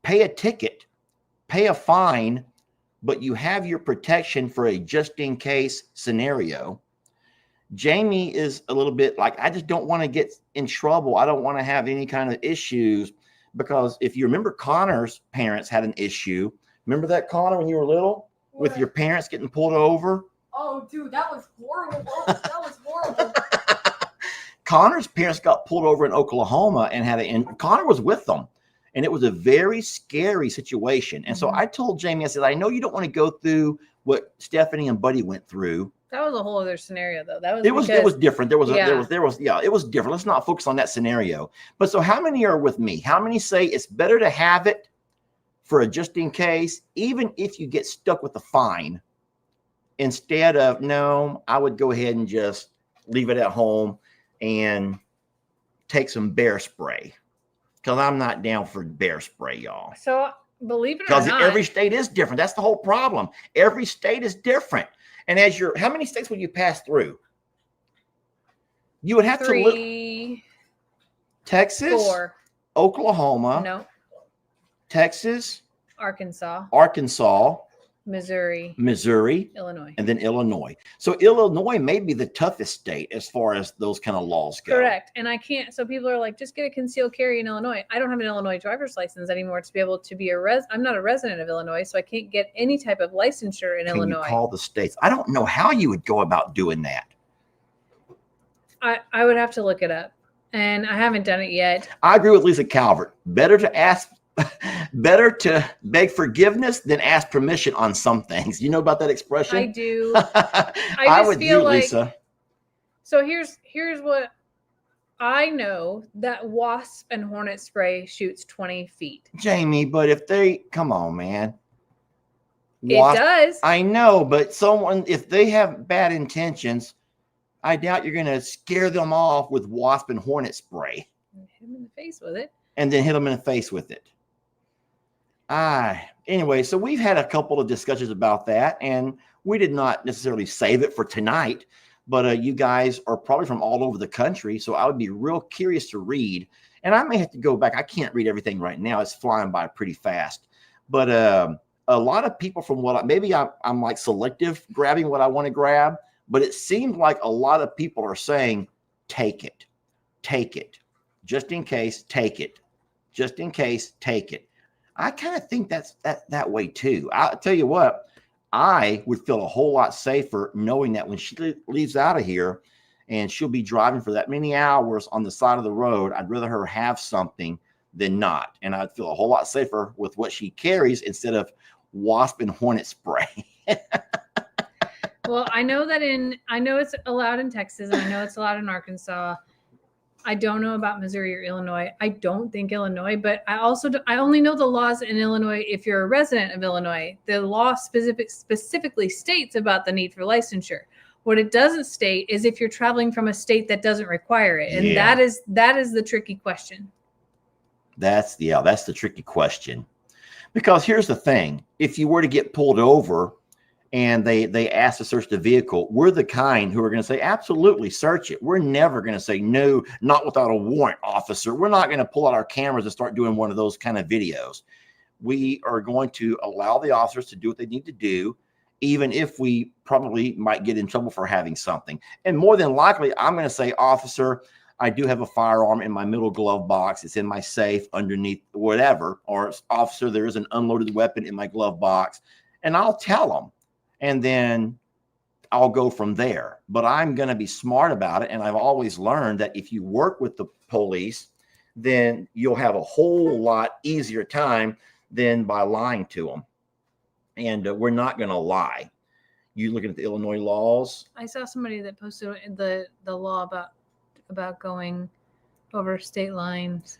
pay a ticket, pay a fine, but you have your protection for a just in case scenario. Jamie is a little bit like, I just don't want to get in trouble. I don't want to have any kind of issues, because if you remember, Connor's parents had an issue. Remember that, Connor, when you were little, with your parents getting pulled over? Oh, dude, that was horrible. That was horrible. Connor's parents got pulled over in Oklahoma and Connor was with them. And it was a very scary situation. And so I told Jamie, I said, I know you don't want to go through what Stephanie and Buddy went through. That was a whole other scenario, though. It was different. It was different. Let's not focus on that scenario. But so how many are with me? How many say it's better to have it for a just in case, even if you get stuck with a fine, instead of, no, I would go ahead and just leave it at home and take some bear spray. Because I'm not down for bear spray, y'all. So believe it or because not, every state is different. That's the whole problem. Every state is different. And as how many states would you pass through? You would have 3, to look. Texas, 4. Oklahoma, No. Texas, Arkansas, Missouri, Illinois. and then Illinois. So Illinois may be the toughest state as far as those kind of laws go. Correct. And I can't. So people are like, just get a concealed carry in Illinois. I don't have an Illinois driver's license anymore to be able to be I'm not a resident of Illinois, so I can't get any type of licensure in Illinois. Can you call the states? I don't know how you would go about doing that. I would have to look it up, and I haven't done it yet. I agree with Lisa Calvert. Better to beg forgiveness than ask permission on some things. You know about that expression? I do. I just feel like, Lisa. So here's what I know, that wasp and hornet spray shoots 20 feet. Jamie, but if come on, man. Wasp, it does. I know, but if they have bad intentions, I doubt you're going to scare them off with wasp and hornet spray. Hit them in the face with it. And then hit them in the face with it. Anyway, so we've had a couple of discussions about that, and we did not necessarily save it for tonight, but you guys are probably from all over the country, so I would be real curious to read, and I may have to go back. I can't read everything right now. It's flying by pretty fast, but a lot of people from maybe I'm like selective grabbing what I want to grab, but it seems like a lot of people are saying, take it, just in case, take it, just in case, take it. I kind of think that's that way too. I'll tell you what, I would feel a whole lot safer knowing that when she leaves out of here and she'll be driving for that many hours on the side of the road, I'd rather her have something than not. And I'd feel a whole lot safer with what she carries instead of wasp and hornet spray. Well, I know it's allowed in Texas, and I know it's allowed in Arkansas. I don't know about Missouri or Illinois. I don't think Illinois, but I only know the laws in Illinois. If you're a resident of Illinois, the law specifically states about the need for licensure. What it doesn't state is if you're traveling from a state that doesn't require it, and that is the tricky question. That's the tricky question, because here's the thing: if you were to get pulled over and they ask to search the vehicle, we're the kind who are going to say, absolutely, search it. We're never going to say, no, not without a warrant, officer. We're not going to pull out our cameras and start doing one of those kind of videos. We are going to allow the officers to do what they need to do, even if we probably might get in trouble for having something. And more than likely, I'm going to say, officer, I do have a firearm in my middle glove box. It's in my safe underneath whatever. Or, officer, there is an unloaded weapon in my glove box. And I'll tell them. And then I'll go from there. But I'm going to be smart about it. And I've always learned that if you work with the police, then you'll have a whole lot easier time than by lying to them. And we're not going to lie. You looking at the Illinois laws? I saw somebody that posted the law about going over state lines.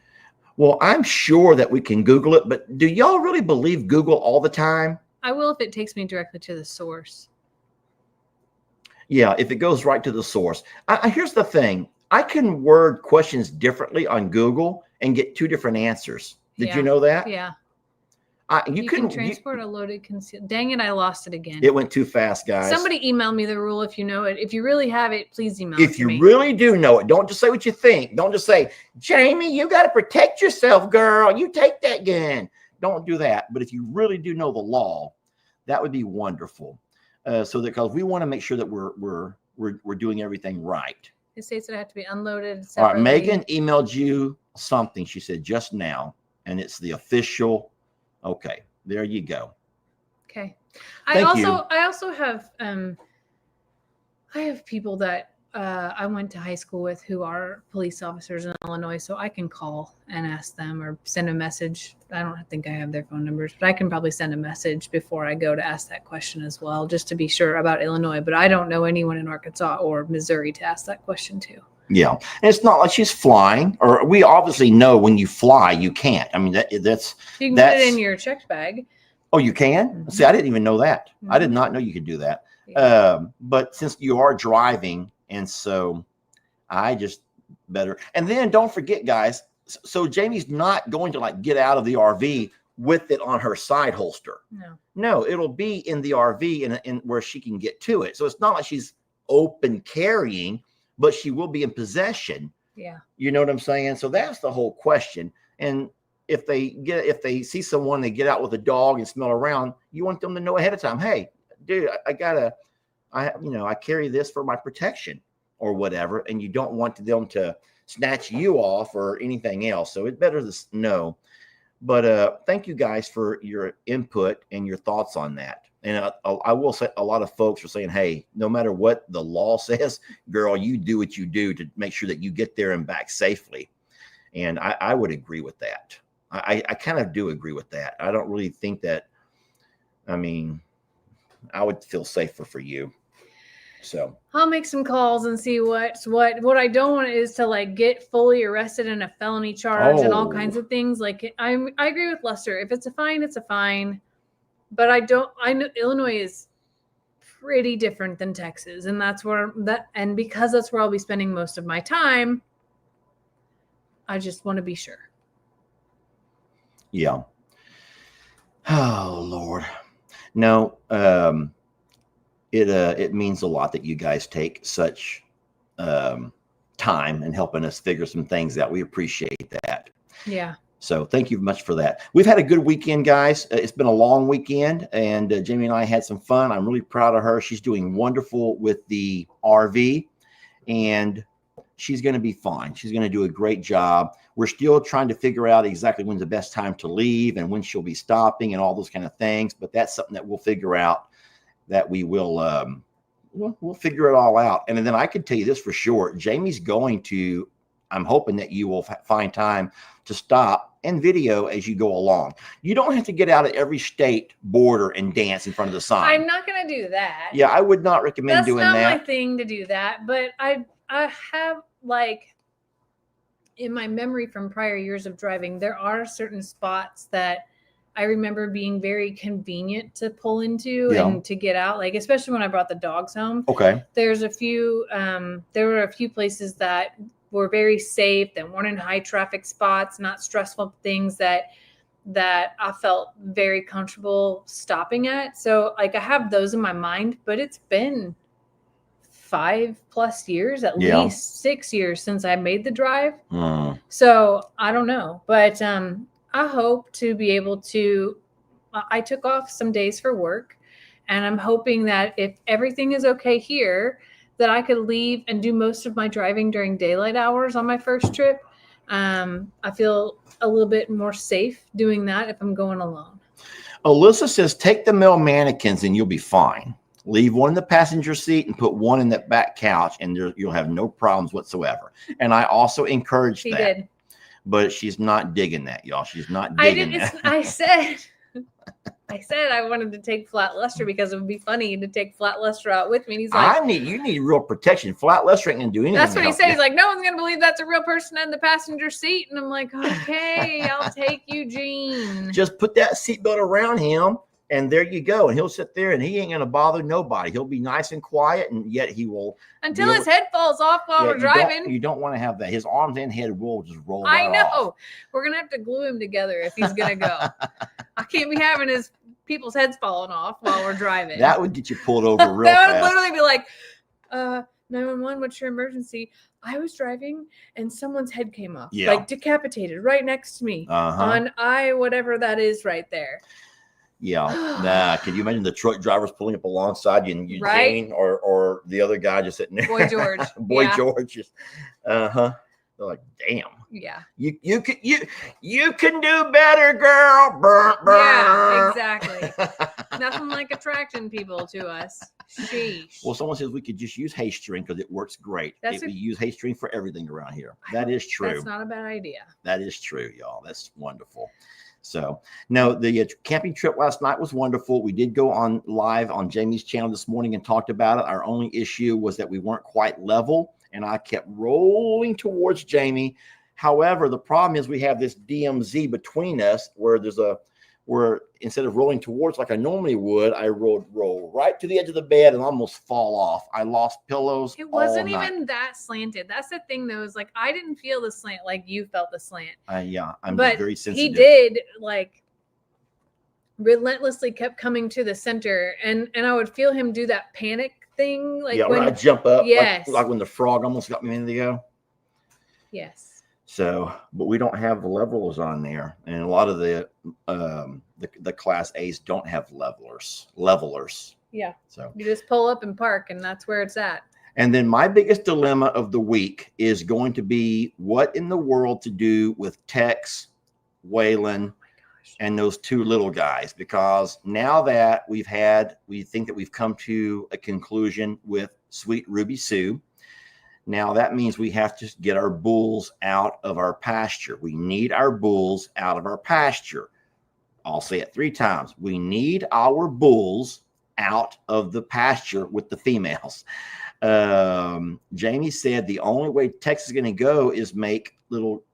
Well, I'm sure that we can Google it, but do y'all really believe Google all the time? I will if it takes me directly to the source. Yeah, if it goes right to the source. Here's the thing. I can word questions differently on Google and get two different answers. Did you know that? Yeah. You can transport a loaded concealed. Dang it, I lost it again. It went too fast, guys. Somebody email me the rule if you know it. If you really have it, please email it to me. If you really do know it, don't just say what you think. Don't just say, Jamie, you got to protect yourself, girl. You take that gun. Don't do that. But if you really do know the law, that would be wonderful. So that because we want to make sure that we're doing everything right. It states that I have to be unloaded separately. All right, Megan emailed you something. She said just now, and it's the official. Okay, there you go. Okay. I also have I have people that I went to high school with who are police officers in Illinois, so I can call and ask them or send a message. I don't think I have their phone numbers, but I can probably send a message before I go to ask that question as well, just to be sure about Illinois. But I don't know anyone in Arkansas or Missouri to ask that question to. Yeah, and it's not like she's flying, or we obviously know when you fly, you can't. I mean, that's you can put it in your checked bag. Oh, you can? Mm-hmm. See, I didn't even know that. Mm-hmm. I did not know you could do that. Yeah. But since you are driving, and so I just better. And then don't forget, guys. So Jamie's not going to like get out of the RV with it on her side holster. No, it'll be in the RV and where she can get to it. So it's not like she's open carrying, but she will be in possession. Yeah. You know what I'm saying? So that's the whole question. And if they see someone, they get out with a dog and smell around, you want them to know ahead of time, hey, dude, I carry this for my protection or whatever. And you don't want them to snatch you off or anything else. So it's better to know. But thank you guys for your input and your thoughts on that. And I will say a lot of folks are saying, hey, no matter what the law says, girl, you do what you do to make sure that you get there and back safely. And I would agree with that. I kind of do agree with that. I don't really think that, I mean, I would feel safer for you. So I'll make some calls and see what I don't want is to like get fully arrested in a felony charge and all kinds of things. Like I agree with Lester. If it's a fine, it's a fine. But I know Illinois is pretty different than Texas. And because that's where I'll be spending most of my time, I just want to be sure. Yeah. Oh, Lord. No, it means a lot that you guys take such time in helping us figure some things out. We appreciate that. Yeah. So thank you much for that. We've had a good weekend, guys. It's been a long weekend, and Jamie and I had some fun. I'm really proud of her. She's doing wonderful with the RV, and she's going to be fine. She's going to do a great job. We're still trying to figure out exactly when's the best time to leave and when she'll be stopping and all those kind of things, but that's something that we'll figure out that we will we'll figure it all out. And then I could tell you this for sure. Jamie's going to, I'm hoping that you will find time to stop and video as you go along. You don't have to get out at every state border and dance in front of the sign. I'm not going to do that. Yeah, I would not recommend doing that. That's not my thing to do that. But I have, like, in my memory from prior years of driving, there are certain spots that I remember being very convenient to pull into and to get out, like, especially when I brought the dogs home. Okay. There's a few, there were a few places that were very safe, that weren't in high traffic spots, not stressful things that I felt very comfortable stopping at. So, like, I have those in my mind, but it's been 5+ years, at least 6 years since I made the drive. So I don't know, but I hope to be able to, I took off some days for work, and I'm hoping that if everything is okay here, that I could leave and do most of my driving during daylight hours on my first trip. I feel a little bit more safe doing that if I'm going alone. Alyssa says, take the male mannequins and you'll be fine. Leave one in the passenger seat and put one in that back couch, and you'll have no problems whatsoever. And I also encouraged that. Did. But she's not digging that, y'all. She's not digging that. I said I wanted to take Flat Lester because it would be funny to take Flat Lester out with me. And he's like, you need real protection. Flat Lester ain't gonna do anything. That's what he said. He's like, no one's gonna believe that's a real person in the passenger seat. And I'm like, okay, I'll take you, Gene. Just put that seatbelt around him, and there you go. And he'll sit there, and he ain't gonna bother nobody. He'll be nice and quiet, and yet he will until his head falls off while we're driving. You don't want to have that. His arms and head will just roll. I know. Off. We're gonna have to glue him together if he's gonna go. I can't be having people's heads falling off while we're driving. That would get you pulled over real fast. That would literally be like, 911, what's your emergency? I was driving and someone's head came off, like decapitated right next to me on whatever that is right there. Yeah. Can you imagine the truck drivers pulling up alongside you and Eugene or the other guy just sitting there? Boy George. George. Just, they're like, damn. Yeah. You can do better, girl. Burr. Yeah, exactly. Nothing like attracting people to us. Sheesh. Well, someone says we could just use hay string because it works great. We use hay string for everything around here. That is true. That's not a bad idea. That is true, y'all. That's wonderful. So, no, the camping trip last night was wonderful. We did go on live on Jamie's channel this morning and talked about it. Our only issue was that we weren't quite level, and I kept rolling towards Jamie. However, the problem is we have this DMZ between us where where instead of rolling towards like I normally would, I roll right to the edge of the bed and almost fall off. I lost pillows. It wasn't even that slanted. That's the thing, though, is like I didn't feel the slant like you felt the slant. I'm very sensitive. He did, like, relentlessly kept coming to the center, and I would feel him do that panic thing, like when I jump up, yes, like when the frog almost got me a minute ago. Yes. So, but we don't have levelers on there, and a lot of the Class A's don't have levelers. Yeah. So you just pull up and park, and that's where it's at. And then my biggest dilemma of the week is going to be what in the world to do with Tex, Waylon, and those two little guys, because now that we think that we've come to a conclusion with Sweet Ruby Sue. Now that means we have to get our bulls out of our pasture. We need our bulls out of our pasture. I'll say it 3 times. We need our bulls out of the pasture with the females. Jamie said the only way Tex is going to go is make little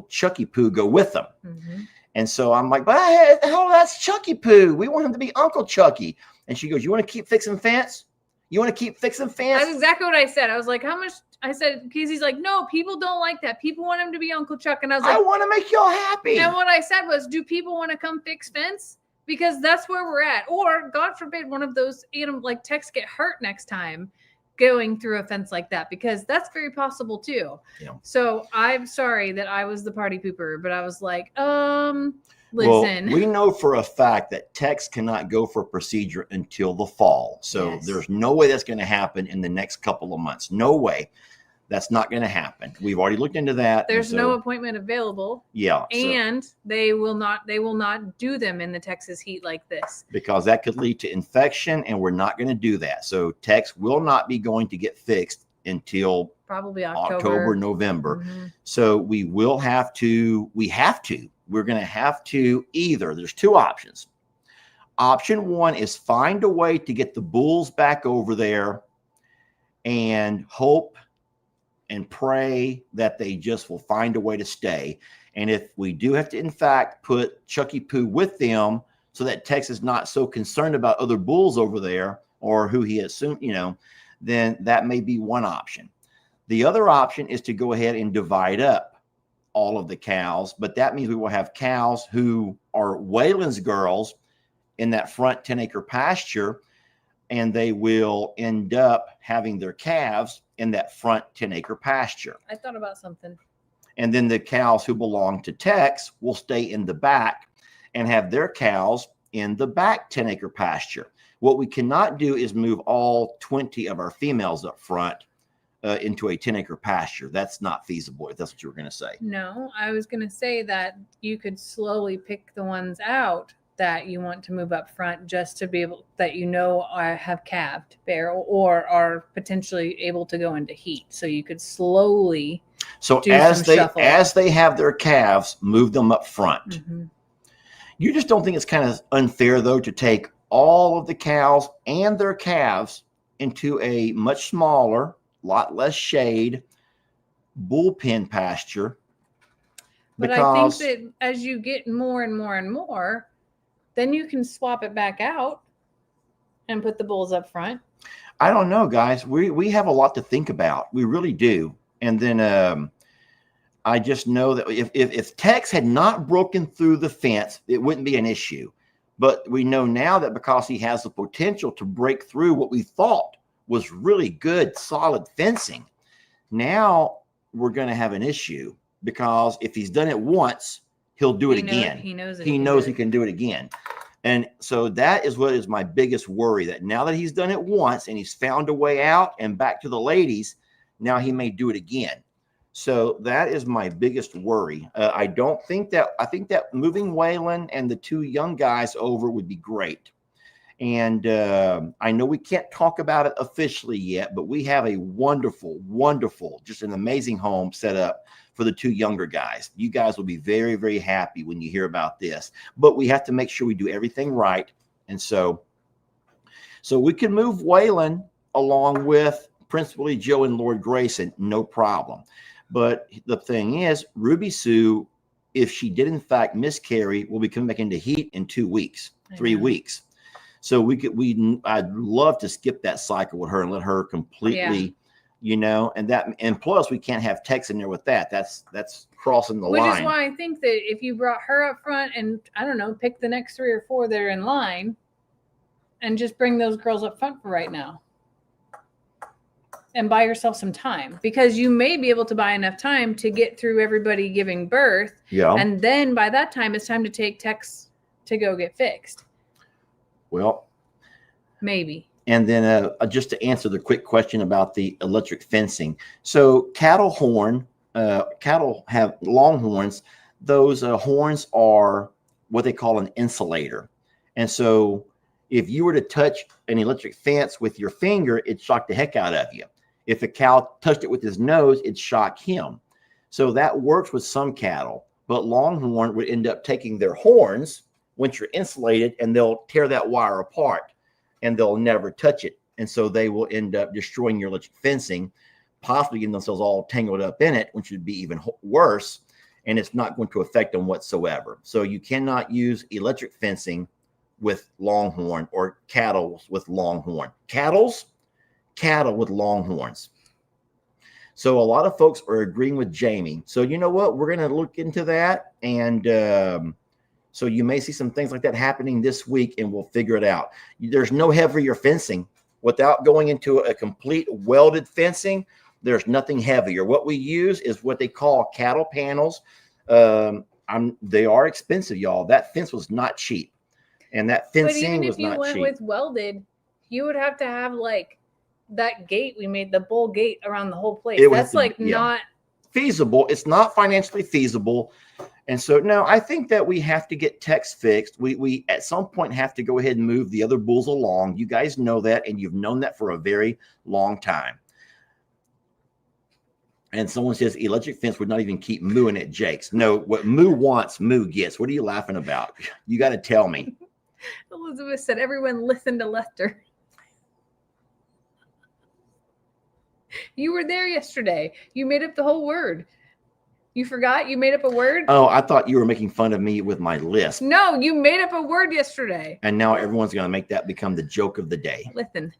Chucky Poo go with them. Mm-hmm. And so I'm like, but hell, that's Chucky Poo. We want him to be Uncle Chucky. And she goes, you want to keep fixing fence? You want to keep fixing fence? That's exactly what I said. I was like, how much? I said, because he's like, no, people don't like that. People want him to be Uncle Chuck. And I was like, I want to make y'all happy. And what I said was, do people want to come fix fence? Because that's where we're at. Or God forbid one of those animals like Tex get hurt next time going through a fence like that, because that's very possible too. Yeah. So I'm sorry that I was the party pooper, but I was like, listen. Well, we know for a fact that Tex cannot go for a procedure until the fall. So there's no way that's going to happen in the next couple of months. No way. That's not going to happen. We've already looked into that. There's no appointment available. Yeah. And they will not do them in the Texas heat like this. Because that could lead to infection, and we're not going to do that. So Tex will not be going to get fixed until probably October, November. Mm-hmm. So we're going to have to either, there's two options. Option one is find a way to get the bulls back over there and hope and pray that they just will find a way to stay. And if we do have to, in fact, put Chucky Poo with them so that Tex is not so concerned about other bulls over there or who he assumed, then that may be one option. The other option is to go ahead and divide up all of the cows, but that means we will have cows who are Waylon's girls in that front 10-acre pasture, and they will end up having their calves in that front 10-acre pasture. I thought about something. And then the cows who belong to Tex will stay in the back and have their cows in the back 10-acre pasture. What we cannot do is move all 20 of our females up front into a 10-acre pasture. That's not feasible, if that's what you were going to say. No, I was going to say that you could slowly pick the ones out that you want to move up front, just to be able that have calved bear or are potentially able to go into heat. So you could slowly. So as they have their calves, move them up front. Mm-hmm. You just don't think it's kind of unfair, though, to take all of the cows and their calves into a much smaller, lot less shade bullpen pasture? But I think that as you get more and more and more, then you can swap it back out and put the bulls up front. I don't know, guys. We have a lot to think about. We really do. And then I just know that if Tex had not broken through the fence, it wouldn't be an issue. But we know now that because he has the potential to break through what we thought was really good, solid fencing, now we're going to have an issue, because if he's done it once, he'll do it again. He knows he can do it again. And so that is what is my biggest worry, that now that he's done it once and he's found a way out and back to the ladies, now he may do it again. So that is my biggest worry. I think that moving Waylon and the two young guys over would be great. And I know we can't talk about it officially yet, but we have a wonderful, wonderful, just an amazing home set up for the two younger guys. You guys will be very, very happy when you hear about this. But we have to make sure we do everything right. And so we can move Waylon along with Principally Joe and Lord Grayson, no problem. But the thing is, Ruby Sue, if she did in fact miscarry, will be coming back into heat in 2 weeks, 3 weeks. So I'd love to skip that cycle with her and let her completely, and plus we can't have Tex in there with that. That's crossing the line. Which is why I think that if you brought her up front and, I don't know, pick the next 3 or 4 that are in line and just bring those girls up front for right now. And buy yourself some time, because you may be able to buy enough time to get through everybody giving birth. Yeah. And then by that time, it's time to take Tex to go get fixed. Well, maybe. And then just to answer the quick question about the electric fencing. So cattle have long horns. Those horns are what they call an insulator. And so if you were to touch an electric fence with your finger, it'd shock the heck out of you. If a cow touched it with his nose, it'd shock him. So that works with some cattle, but Longhorn would end up taking their horns once you're insulated, and they'll tear that wire apart and they'll never touch it. And so they will end up destroying your electric fencing, possibly getting themselves all tangled up in it, which would be even worse. And it's not going to affect them whatsoever. So you cannot use electric fencing with Longhorn or cattle with Longhorn. Cattle with Longhorns. So a lot of folks are agreeing with Jamie. So you know what? We're going to look into that. And so you may see some things like that happening this week, and we'll figure it out. There's no heavier fencing. Without going into a complete welded fencing, there's nothing heavier. What we use is what they call cattle panels. They are expensive, y'all. That fence was not cheap. And that fencing was not cheap. But even if you went with welded, you would have to have like that gate we made, the bull gate around the whole place. That's not feasible. It's not financially feasible. And so, no, I think that we have to get Tex fixed. We at some point have to go ahead and move the other bulls along. You guys know that, and you've known that for a very long time. And someone says electric fence would not even keep mooing at Jake's. No, what Moo wants, Moo gets. What are you laughing about? You got to tell me. Elizabeth said, everyone listen to Lester. You were there yesterday. You made up the whole word. You forgot? You made up a word? Oh, I thought you were making fun of me with my list. No, you made up a word yesterday. And now everyone's going to make that become the joke of the day. Listen.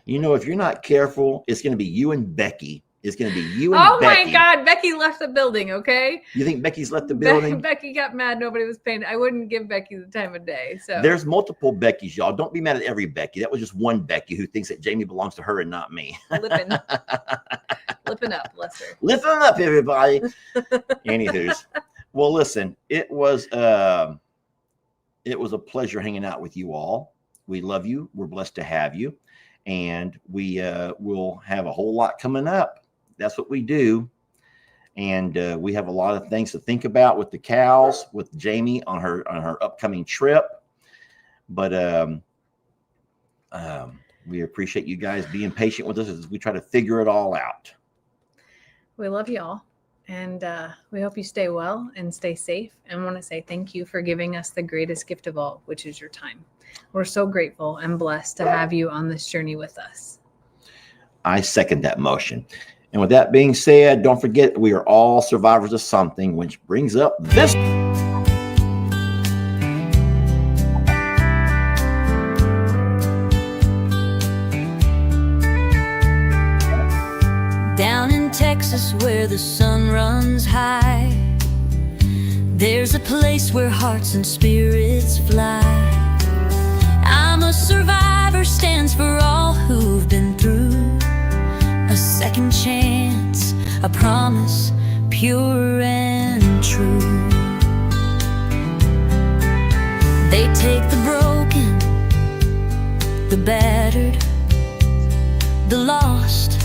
You know, if you're not careful, it's going to be you and Becky. It's going to be you and Becky. Oh my God, Becky left the building, okay? You think Becky's left the building? Becky got mad. Nobody was paying. I wouldn't give Becky the time of day. So there's multiple Beckys, y'all. Don't be mad at every Becky. That was just one Becky who thinks that Jamie belongs to her and not me. Lipping up, Lester. Lipping up, everybody. Anywho's. Well, listen, it was a pleasure hanging out with you all. We love you. We're blessed to have you. And we will have a whole lot coming up. That's what we do. And we have a lot of things to think about with the cows, with Jamie on her upcoming trip. But we appreciate you guys being patient with us as we try to figure it all out. We love you all. And we hope you stay well and stay safe. And want to say thank you for giving us the greatest gift of all, which is your time. We're so grateful and blessed to have you on this journey with us. I second that motion. And with that being said, don't forget we are all survivors of something, which brings up this. Down in Texas where the sun runs high, there's a place where hearts and spirits fly. I'm a survivor stands for all who've been through. A second chance, a promise, pure and true. They take the broken, the battered, the lost,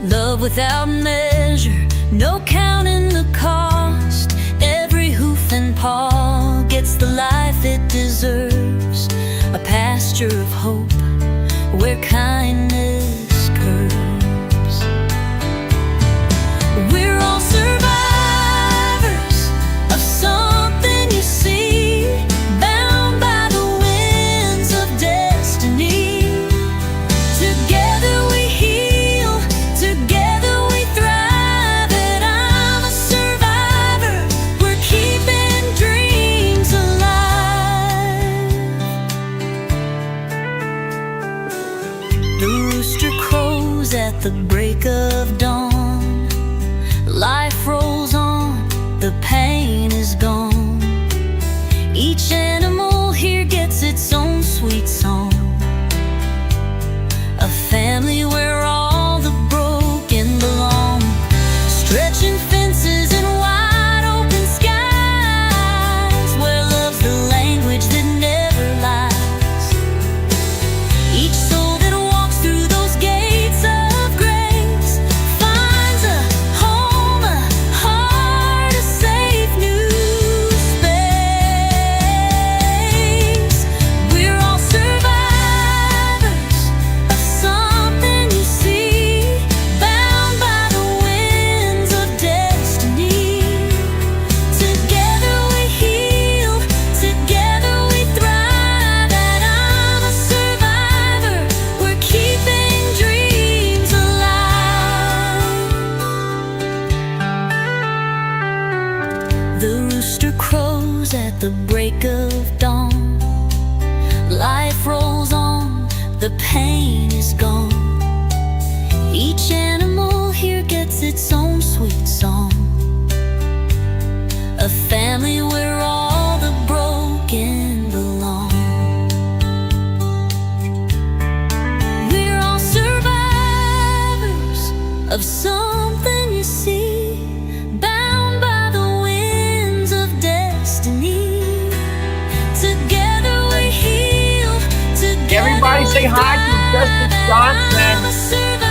love without measure, no counting the cost. Every hoof and paw gets the life it deserves. A pasture of hope where kindness curves. We're all survivors of something you see, bound by the winds of destiny. Together we heal, together we thrive, and I'm a survivor. We're keeping dreams alive. The rooster crows at the break of dawn. Life rolls on, the pain is gone. Each animal here gets its own sweet song. A family where all the broken belong. Stretching fences and wide open skies, where love's the language that never lies. Each soul that walks through those gates of grace finds a home, a heart, a safe new space. We're all survivors of something you see, bound by the winds of destiny. Together we heal, together we thrive, and I'm a survivor. We're keeping dreams alive. The rooster crows at the break of dawn. Life rolls on, the pain is gone. Each animal here gets its own sweet song. A family where all the broken belong. We're all survivors of something you see, bound by the winds of destiny. Together we heal, say hi to Justin Johnson.